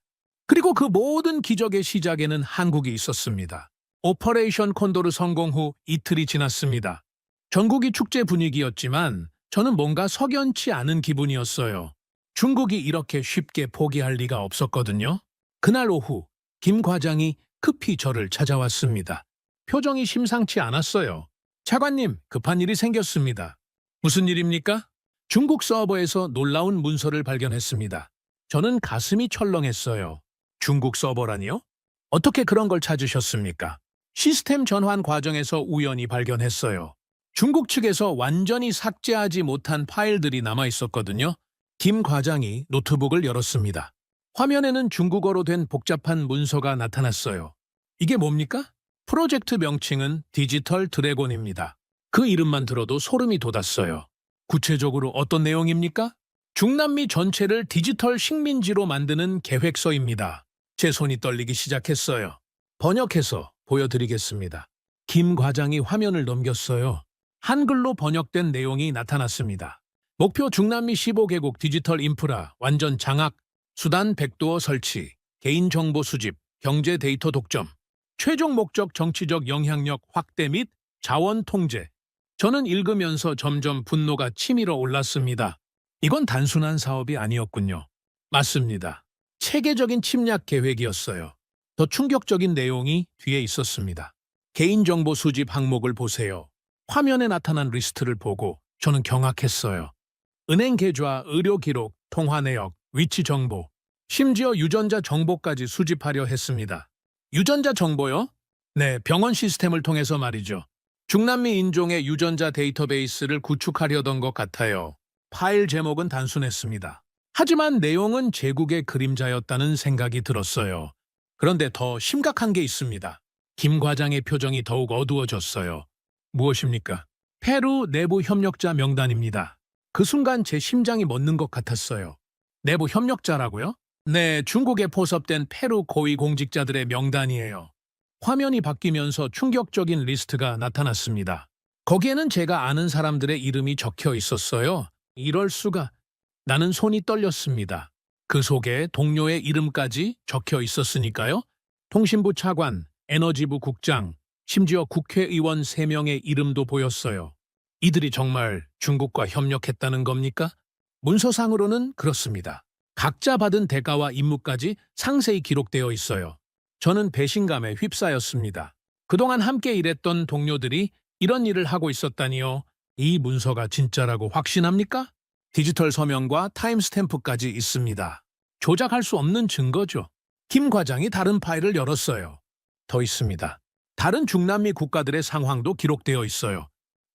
그리고 그 모든 기적의 시작에는 한국이 있었습니다. 오퍼레이션 콘도르 성공 후 이틀이 지났습니다. 전국이 축제 분위기였지만 저는 뭔가 석연치 않은 기분이었어요. 중국이 이렇게 쉽게 포기할 리가 없었거든요. 그날 오후 김 과장이 급히 저를 찾아왔습니다. 표정이 심상치 않았어요. 차관님, 급한 일이 생겼습니다. 무슨 일입니까? 중국 서버에서 놀라운 문서를 발견했습니다. 저는 가슴이 철렁했어요. 중국 서버라니요? 어떻게 그런 걸 찾으셨습니까? 시스템 전환 과정에서 우연히 발견했어요. 중국 측에서 완전히 삭제하지 못한 파일들이 남아 있었거든요. 김 과장이 노트북을 열었습니다. 화면에는 중국어로 된 복잡한 문서가 나타났어요. 이게 뭡니까? 프로젝트 명칭은 디지털 드래곤입니다. 그 이름만 들어도 소름이 돋았어요. 구체적으로 어떤 내용입니까? 중남미 전체를 디지털 식민지로 만드는 계획서입니다. 제 손이 떨리기 시작했어요. 번역해서 보여드리겠습니다. 김 과장이 화면을 넘겼어요. 한글로 번역된 내용이 나타났습니다. 목표 중남미 15개국 디지털 인프라 완전 장악, 수단 백도어 설치, 개인정보 수집, 경제 데이터 독점, 최종 목적 정치적 영향력 확대 및 자원 통제. 저는 읽으면서 점점 분노가 치밀어 올랐습니다. 이건 단순한 사업이 아니었군요. 맞습니다. 체계적인 침략 계획이었어요. 더 충격적인 내용이 뒤에 있었습니다. 개인정보 수집 항목을 보세요. 화면에 나타난 리스트를 보고 저는 경악했어요. 은행 계좌, 의료 기록, 통화 내역, 위치 정보, 심지어 유전자 정보까지 수집하려 했습니다. 유전자 정보요? 네, 병원 시스템을 통해서 말이죠. 중남미 인종의 유전자 데이터베이스를 구축하려던 것 같아요. 파일 제목은 단순했습니다. 하지만 내용은 제국의 그림자였다는 생각이 들었어요. 그런데 더 심각한 게 있습니다. 김 과장의 표정이 더욱 어두워졌어요. 무엇입니까? 페루 내부 협력자 명단입니다. 그 순간 제 심장이 멎는 것 같았어요. 내부 협력자라고요? 네, 중국에 포섭된 페루 고위 공직자들의 명단이에요. 화면이 바뀌면서 충격적인 리스트가 나타났습니다. 거기에는 제가 아는 사람들의 이름이 적혀 있었어요. 이럴 수가. 나는 손이 떨렸습니다. 그 속에 동료의 이름까지 적혀 있었으니까요. 통신부 차관, 에너지부 국장, 심지어 국회의원 3명의 이름도 보였어요. 이들이 정말 중국과 협력했다는 겁니까? 문서상으로는 그렇습니다. 각자 받은 대가와 임무까지 상세히 기록되어 있어요. 저는 배신감에 휩싸였습니다. 그동안 함께 일했던 동료들이 이런 일을 하고 있었다니요. 이 문서가 진짜라고 확신합니까? 디지털 서명과 타임스탬프까지 있습니다. 조작할 수 없는 증거죠. 김 과장이 다른 파일을 열었어요. 더 있습니다. 다른 중남미 국가들의 상황도 기록되어 있어요.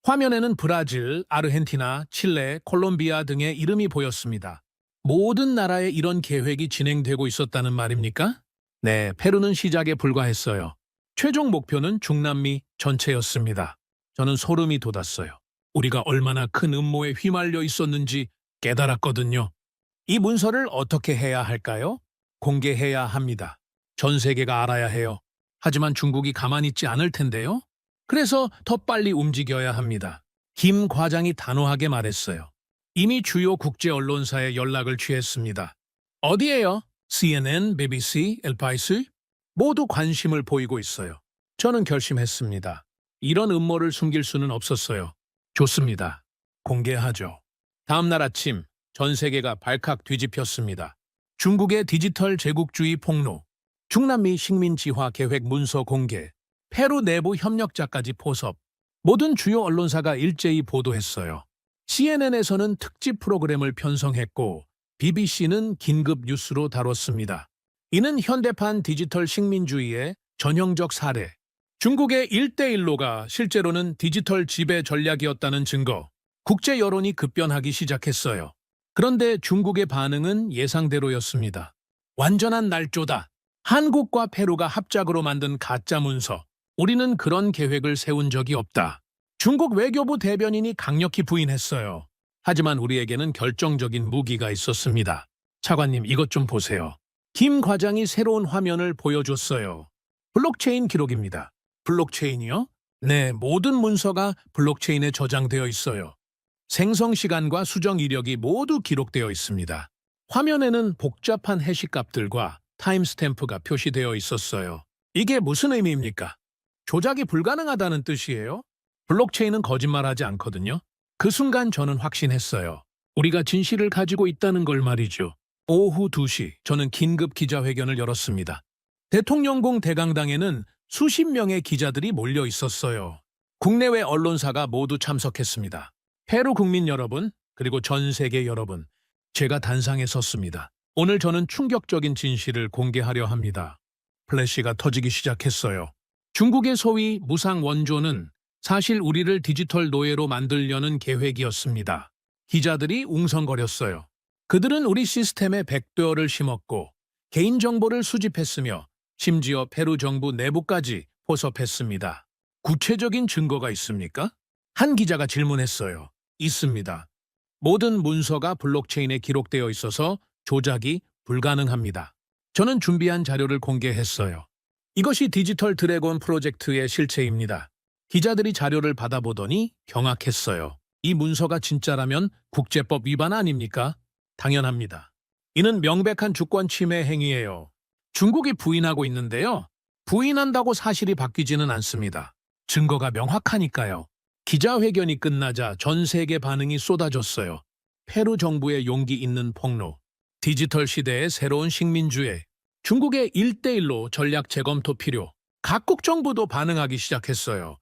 화면에는 브라질, 아르헨티나, 칠레, 콜롬비아 등의 이름이 보였습니다. 모든 나라에 이런 계획이 진행되고 있었다는 말입니까? 네, 페루는 시작에 불과했어요. 최종 목표는 중남미 전체였습니다. 저는 소름이 돋았어요. 우리가 얼마나 큰 음모에 휘말려 있었는지 깨달았거든요. 이 문서를 어떻게 해야 할까요? 공개해야 합니다. 전 세계가 알아야 해요. 하지만 중국이 가만히 있지 않을 텐데요. 그래서 더 빨리 움직여야 합니다. 김 과장이 단호하게 말했어요. 이미 주요 국제 언론사에 연락을 취했습니다. 어디에요? CNN, BBC, 엘파이스? 모두 관심을 보이고 있어요. 저는 결심했습니다. 이런 음모를 숨길 수는 없었어요. 좋습니다. 공개하죠. 다음 날 아침 전 세계가 발칵 뒤집혔습니다. 중국의 디지털 제국주의 폭로, 중남미 식민지화 계획 문서 공개, 페루 내부 협력자까지 포섭, 모든 주요 언론사가 일제히 보도했어요. CNN에서는 특집 프로그램을 편성했고 BBC는 긴급 뉴스로 다뤘습니다. 이는 현대판 디지털 식민주의의 전형적 사례, 중국의 1대1로가 실제로는 디지털 지배 전략이었다는 증거, 국제 여론이 급변하기 시작했어요. 그런데 중국의 반응은 예상대로였습니다. 완전한 날조다. 한국과 페루가 합작으로 만든 가짜 문서. 우리는 그런 계획을 세운 적이 없다. 중국 외교부 대변인이 강력히 부인했어요. 하지만 우리에게는 결정적인 무기가 있었습니다. 차관님, 이것 좀 보세요. 김 과장이 새로운 화면을 보여줬어요. 블록체인 기록입니다. 블록체인이요? 네, 모든 문서가 블록체인에 저장되어 있어요. 생성 시간과 수정 이력이 모두 기록되어 있습니다. 화면에는 복잡한 해시값들과 타임스탬프가 표시되어 있었어요. 이게 무슨 의미입니까? 조작이 불가능하다는 뜻이에요? 블록체인은 거짓말하지 않거든요. 그 순간 저는 확신했어요. 우리가 진실을 가지고 있다는 걸 말이죠. 오후 2시 저는 긴급 기자회견을 열었습니다. 대통령궁 대강당에는 수십 명의 기자들이 몰려 있었어요. 국내외 언론사가 모두 참석했습니다. 페루 국민 여러분, 그리고 전 세계 여러분, 제가 단상에 섰습니다. 오늘 저는 충격적인 진실을 공개하려 합니다. 플래시가 터지기 시작했어요. 중국의 소위 무상 원조는 사실 우리를 디지털 노예로 만들려는 계획이었습니다. 기자들이 웅성거렸어요. 그들은 우리 시스템에 백도어를 심었고 개인정보를 수집했으며 심지어 페루 정부 내부까지 포섭했습니다. 구체적인 증거가 있습니까? 한 기자가 질문했어요. 있습니다. 모든 문서가 블록체인에 기록되어 있어서 조작이 불가능합니다. 저는 준비한 자료를 공개했어요. 이것이 디지털 드래곤 프로젝트의 실체입니다. 기자들이 자료를 받아보더니 경악했어요. 이 문서가 진짜라면 국제법 위반 아닙니까? 당연합니다. 이는 명백한 주권 침해 행위예요. 중국이 부인하고 있는데요. 부인한다고 사실이 바뀌지는 않습니다. 증거가 명확하니까요. 기자회견이 끝나자 전 세계 반응이 쏟아졌어요. 페루 정부의 용기 있는 폭로, 디지털 시대의 새로운 식민주의, 중국의 1대1로 전략 재검토 필요, 각국 정부도 반응하기 시작했어요.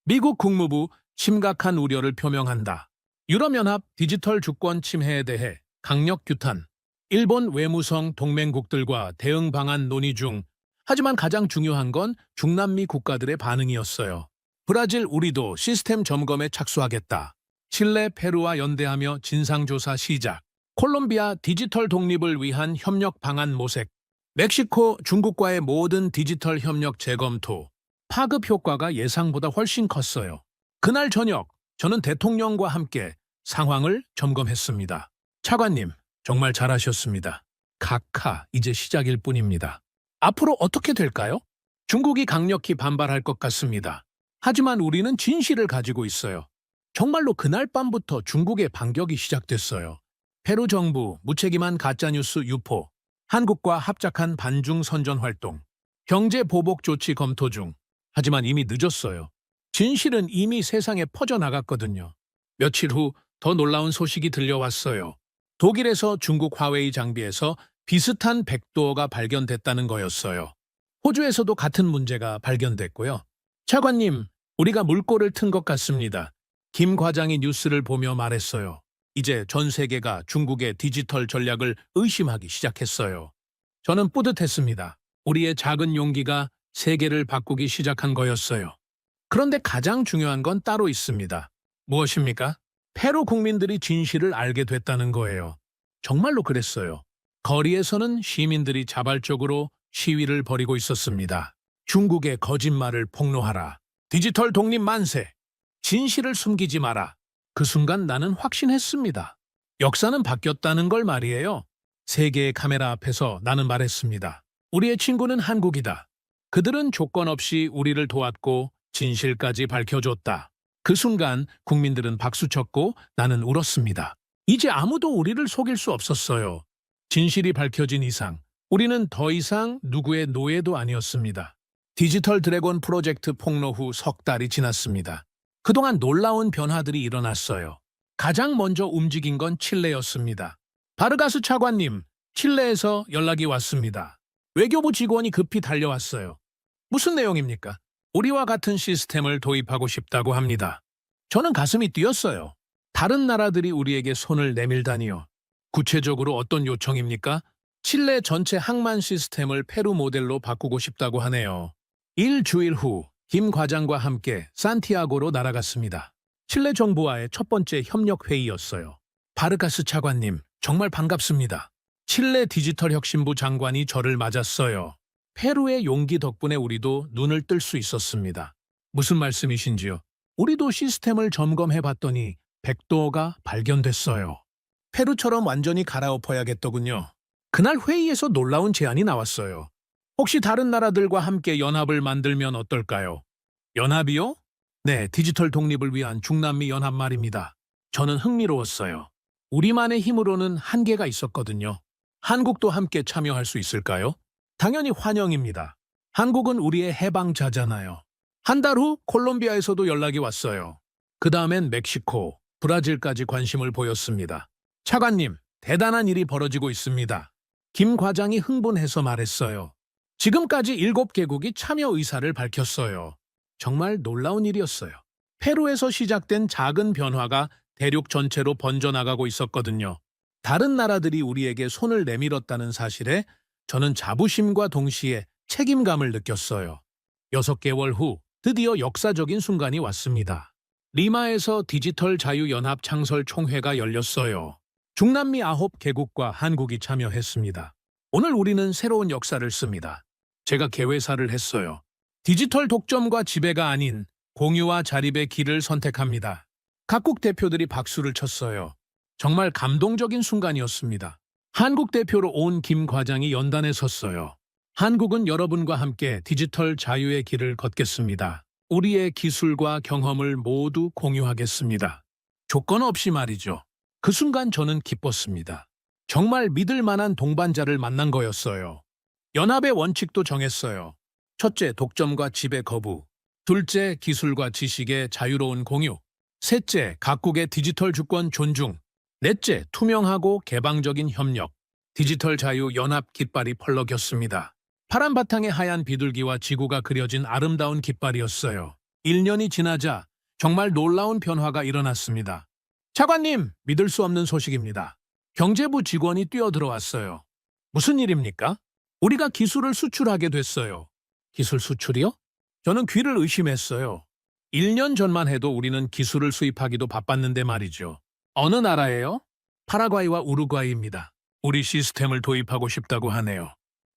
미국 국무부 심각한 우려를 표명한다. 유럽연합 디지털 주권 침해에 대해 강력 규탄, 일본 외무성 동맹국들과 대응 방안 논의 중, 하지만 가장 중요한 건 중남미 국가들의 반응이었어요. 브라질 우리도 시스템 점검에 착수하겠다. 칠레 페루와 연대하며 진상조사 시작. 콜롬비아 디지털 독립을 위한 협력 방안 모색. 멕시코 중국과의 모든 디지털 협력 재검토. 파급 효과가 예상보다 훨씬 컸어요. 그날 저녁 저는 대통령과 함께 상황을 점검했습니다. 차관님, 정말 잘하셨습니다. 각하, 이제 시작일 뿐입니다. 앞으로 어떻게 될까요? 중국이 강력히 반발할 것 같습니다. 하지만 우리는 진실을 가지고 있어요. 정말로 그날 밤부터 중국의 반격이 시작됐어요. 페루 정부 무책임한 가짜뉴스 유포, 한국과 합작한 반중 선전 활동, 경제 보복 조치 검토 중. 하지만 이미 늦었어요. 진실은 이미 세상에 퍼져나갔거든요. 며칠 후 더 놀라운 소식이 들려왔어요. 독일에서 중국 화웨이 장비에서 비슷한 백도어가 발견됐다는 거였어요. 호주에서도 같은 문제가 발견됐고요. 차관님, 우리가 물꼬를 튼 것 같습니다. 김 과장이 뉴스를 보며 말했어요. 이제 전 세계가 중국의 디지털 전략을 의심하기 시작했어요. 저는 뿌듯했습니다. 우리의 작은 용기가 세계를 바꾸기 시작한 거였어요. 그런데 가장 중요한 건 따로 있습니다. 무엇입니까? 페루 국민들이 진실을 알게 됐다는 거예요. 정말로 그랬어요. 거리에서는 시민들이 자발적으로 시위를 벌이고 있었습니다. 중국의 거짓말을 폭로하라. 디지털 독립 만세. 진실을 숨기지 마라. 그 순간 나는 확신했습니다. 역사는 바뀌었다는 걸 말이에요. 세계의 카메라 앞에서 나는 말했습니다. 우리의 친구는 한국이다. 그들은 조건 없이 우리를 도왔고 진실까지 밝혀줬다. 그 순간 국민들은 박수쳤고 나는 울었습니다. 이제 아무도 우리를 속일 수 없었어요. 진실이 밝혀진 이상 우리는 더 이상 누구의 노예도 아니었습니다. 디지털 드래곤 프로젝트 폭로 후 석 달이 지났습니다. 그동안 놀라운 변화들이 일어났어요. 가장 먼저 움직인 건 칠레였습니다. 바르가스 차관님, 칠레에서 연락이 왔습니다. 외교부 직원이 급히 달려왔어요. 무슨 내용입니까? 우리와 같은 시스템을 도입하고 싶다고 합니다. 저는 가슴이 뛰었어요. 다른 나라들이 우리에게 손을 내밀다니요. 구체적으로 어떤 요청입니까? 칠레 전체 항만 시스템을 페루 모델로 바꾸고 싶다고 하네요. 일주일 후 김 과장과 함께 산티아고로 날아갔습니다. 칠레 정부와의 첫 번째 협력 회의였어요. 바르가스 차관님, 정말 반갑습니다. 칠레 디지털 혁신부 장관이 저를 맞았어요. 페루의 용기 덕분에 우리도 눈을 뜰 수 있었습니다. 무슨 말씀이신지요? 우리도 시스템을 점검해 봤더니 백도어가 발견됐어요. 페루처럼 완전히 갈아엎어야겠더군요. 그날 회의에서 놀라운 제안이 나왔어요. 혹시 다른 나라들과 함께 연합을 만들면 어떨까요? 연합이요? 네, 디지털 독립을 위한 중남미 연합 말입니다. 저는 흥미로웠어요. 우리만의 힘으로는 한계가 있었거든요. 한국도 함께 참여할 수 있을까요? 당연히 환영입니다. 한국은 우리의 해방자잖아요. 한 달 후 콜롬비아에서도 연락이 왔어요. 그 다음엔 멕시코, 브라질까지 관심을 보였습니다. 차관님, 대단한 일이 벌어지고 있습니다. 김 과장이 흥분해서 말했어요. 지금까지 7개국이 참여 의사를 밝혔어요. 정말 놀라운 일이었어요. 페루에서 시작된 작은 변화가 대륙 전체로 번져나가고 있었거든요. 다른 나라들이 우리에게 손을 내밀었다는 사실에 저는 자부심과 동시에 책임감을 느꼈어요. 6개월 후 드디어 역사적인 순간이 왔습니다. 리마에서 디지털 자유연합 창설 총회가 열렸어요. 중남미 9개국과 한국이 참여했습니다. 오늘 우리는 새로운 역사를 씁니다. 제가 개회사를 했어요. 디지털 독점과 지배가 아닌 공유와 자립의 길을 선택합니다. 각국 대표들이 박수를 쳤어요. 정말 감동적인 순간이었습니다. 한국 대표로 온 김 과장이 연단에 섰어요. 한국은 여러분과 함께 디지털 자유의 길을 걷겠습니다. 우리의 기술과 경험을 모두 공유하겠습니다. 조건 없이 말이죠. 그 순간 저는 기뻤습니다. 정말 믿을 만한 동반자를 만난 거였어요. 연합의 원칙도 정했어요. 첫째, 독점과 지배 거부. 둘째, 기술과 지식의 자유로운 공유. 셋째, 각국의 디지털 주권 존중. 넷째, 투명하고 개방적인 협력. 디지털 자유 연합 깃발이 펄럭였습니다. 파란 바탕에 하얀 비둘기와 지구가 그려진 아름다운 깃발이었어요. 1년이 지나자 정말 놀라운 변화가 일어났습니다. 차관님, 믿을 수 없는 소식입니다. 경제부 직원이 뛰어들어왔어요. 무슨 일입니까? 우리가 기술을 수출하게 됐어요. 기술 수출이요? 저는 귀를 의심했어요. 1년 전만 해도 우리는 기술을 수입하기도 바빴는데 말이죠. 어느 나라예요? 파라과이와 우루과이입니다. 우리 시스템을 도입하고 싶다고 하네요.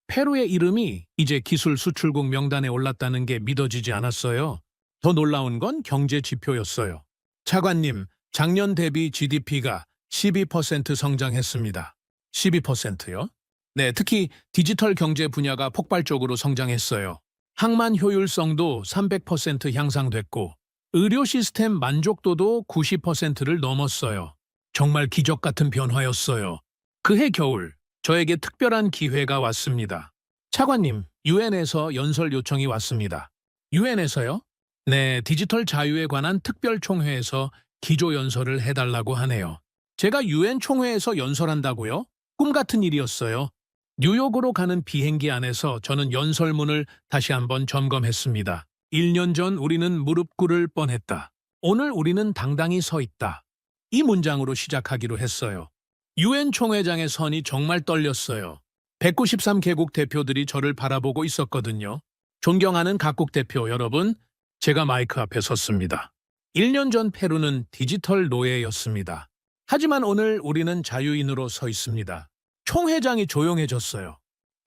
페루의 이름이 이제 기술 수출국 명단에 올랐다는 게 믿어지지 않았어요. 더 놀라운 건 경제 지표였어요. 차관님, 작년 대비 GDP가 12% 성장했습니다. 12%요? 네, 특히 디지털 경제 분야가 폭발적으로 성장했어요. 항만 효율성도 300% 향상됐고 의료 시스템 만족도도 90%를 넘었어요. 정말 기적 같은 변화였어요. 그해 겨울 저에게 특별한 기회가 왔습니다. 차관님, 유엔에서 연설 요청이 왔습니다. 유엔에서요? 네, 디지털 자유에 관한 특별 총회에서 기조 연설을 해달라고 하네요. 제가 유엔 총회에서 연설한다고요? 꿈 같은 일이었어요. 뉴욕으로 가는 비행기 안에서 저는 연설문을 다시 한번 점검했습니다. 1년 전 우리는 무릎 꿇을 뻔했다. 오늘 우리는 당당히 서 있다. 이 문장으로 시작하기로 했어요. 유엔 총회장의 선이 정말 떨렸어요. 193개국 대표들이 저를 바라보고 있었거든요. 존경하는 각국 대표 여러분, 제가 마이크 앞에 섰습니다. 1년 전 페루는 디지털 노예였습니다. 하지만 오늘 우리는 자유인으로 서 있습니다. 총회장이 조용해졌어요.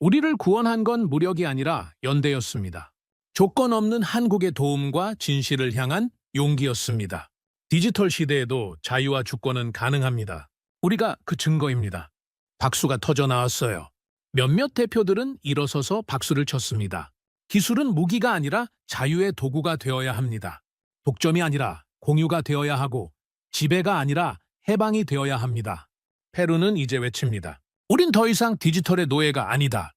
우리를 구원한 건 무력이 아니라 연대였습니다. 조건 없는 한국의 도움과 진실을 향한 용기였습니다. 디지털 시대에도 자유와 주권은 가능합니다. 우리가 그 증거입니다. 박수가 터져 나왔어요. 몇몇 대표들은 일어서서 박수를 쳤습니다. 기술은 무기가 아니라 자유의 도구가 되어야 합니다. 독점이 아니라 공유가 되어야 하고 지배가 아니라 해방이 되어야 합니다. 페루는 이제 외칩니다. 우린 더 이상 디지털의 노예가 아니다.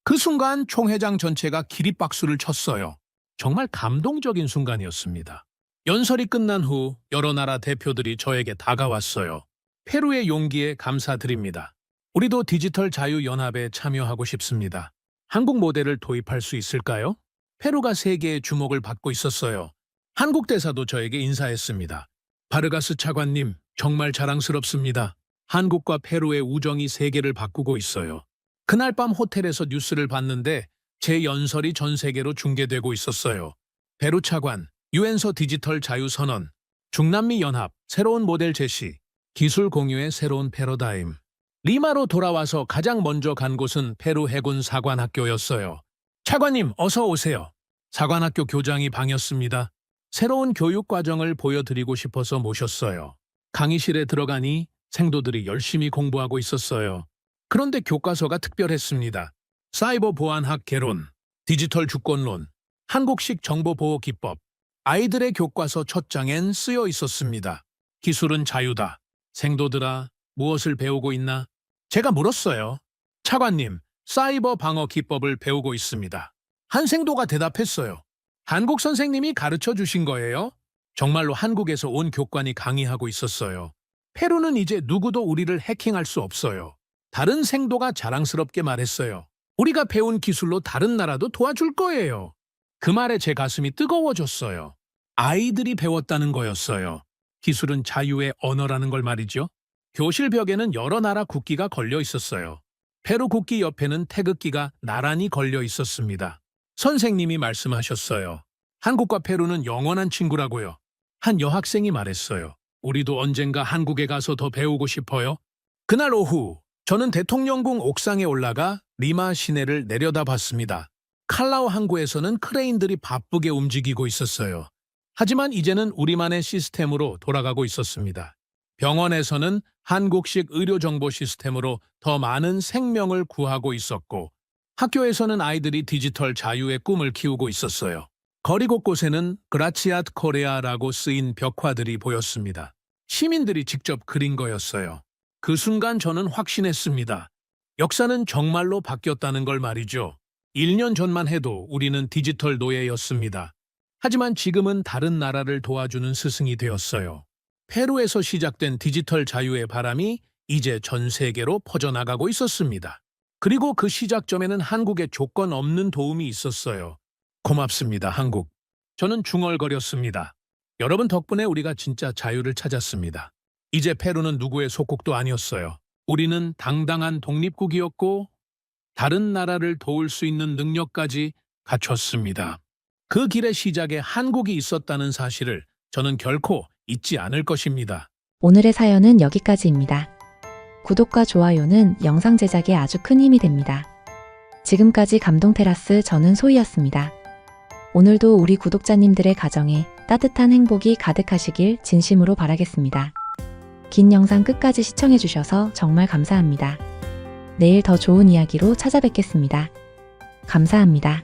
그 순간 총회장 전체가 기립박수를 쳤어요. 정말 감동적인 순간이었습니다. 연설이 끝난 후 여러 나라 대표들이 저에게 다가왔어요. 페루의 용기에 감사드립니다. 우리도 디지털 자유연합에 참여하고 싶습니다. 한국 모델을 도입할 수 있을까요? 페루가 세계의 주목을 받고 있었어요. 한국 대사도 저에게 인사했습니다. 바르가스 차관님, 정말 자랑스럽습니다. 한국과 페루의 우정이 세계를 바꾸고 있어요. 그날 밤 호텔에서 뉴스를 봤는데 제 연설이 전 세계로 중계되고 있었어요. 페루 차관, 유엔서 디지털 자유선언, 중남미 연합, 새로운 모델 제시, 기술 공유의 새로운 패러다임. 리마로 돌아와서 가장 먼저 간 곳은 페루 해군 사관학교였어요. 차관님, 어서 오세요. 사관학교 교장이 방이었습니다. 새로운 교육 과정을 보여드리고 싶어서 모셨어요. 강의실에 들어가니 생도들이 열심히 공부하고 있었어요. 그런데 교과서가 특별했습니다. 사이버 보안학 개론, 디지털 주권론, 한국식 정보보호 기법. 아이들의 교과서 첫 장엔 쓰여 있었습니다. 기술은 자유다. 생도들아, 무엇을 배우고 있나? 제가 물었어요. 차관님, 사이버 방어 기법을 배우고 있습니다. 한 생도가 대답했어요. 한국 선생님이 가르쳐 주신 거예요? 정말로 한국에서 온 교관이 강의하고 있었어요. 페루는 이제 누구도 우리를 해킹할 수 없어요. 다른 생도가 자랑스럽게 말했어요. 우리가 배운 기술로 다른 나라도 도와줄 거예요. 그 말에 제 가슴이 뜨거워졌어요. 아이들이 배웠다는 거였어요. 기술은 자유의 언어라는 걸 말이죠. 교실 벽에는 여러 나라 국기가 걸려 있었어요. 페루 국기 옆에는 태극기가 나란히 걸려 있었습니다. 선생님이 말씀하셨어요. 한국과 페루는 영원한 친구라고요. 한 여학생이 말했어요. 우리도 언젠가 한국에 가서 더 배우고 싶어요. 그날 오후 저는 대통령궁 옥상에 올라가 리마 시내를 내려다봤습니다. 칼라오 항구에서는 크레인들이 바쁘게 움직이고 있었어요. 하지만 이제는 우리만의 시스템으로 돌아가고 있었습니다. 병원에서는 한국식 의료정보 시스템으로 더 많은 생명을 구하고 있었고, 학교에서는 아이들이 디지털 자유의 꿈을 키우고 있었어요. 거리 곳곳에는 그라치아트 코레아라고 쓰인 벽화들이 보였습니다. 시민들이 직접 그린 거였어요. 그 순간 저는 확신했습니다. 역사는 정말로 바뀌었다는 걸 말이죠. 1년 전만 해도 우리는 디지털 노예였습니다. 하지만 지금은 다른 나라를 도와주는 스승이 되었어요. 페루에서 시작된 디지털 자유의 바람이 이제 전 세계로 퍼져나가고 있었습니다. 그리고 그 시작점에는 한국의 조건 없는 도움이 있었어요. 고맙습니다, 한국. 저는 중얼거렸습니다. 여러분 덕분에 우리가 진짜 자유를 찾았습니다. 이제 페루는 누구의 속국도 아니었어요. 우리는 당당한 독립국이었고 다른 나라를 도울 수 있는 능력까지 갖췄습니다. 그 길의 시작에 한국이 있었다는 사실을 저는 결코 잊지 않을 것입니다. 오늘의 사연은 여기까지입니다. 구독과 좋아요는 영상 제작에 아주 큰 힘이 됩니다. 지금까지 감동테라스 저는 소희였습니다. 오늘도 우리 구독자님들의 가정에 따뜻한 행복이 가득하시길 진심으로 바라겠습니다. 긴 영상 끝까지 시청해주셔서 정말 감사합니다. 내일 더 좋은 이야기로 찾아뵙겠습니다. 감사합니다.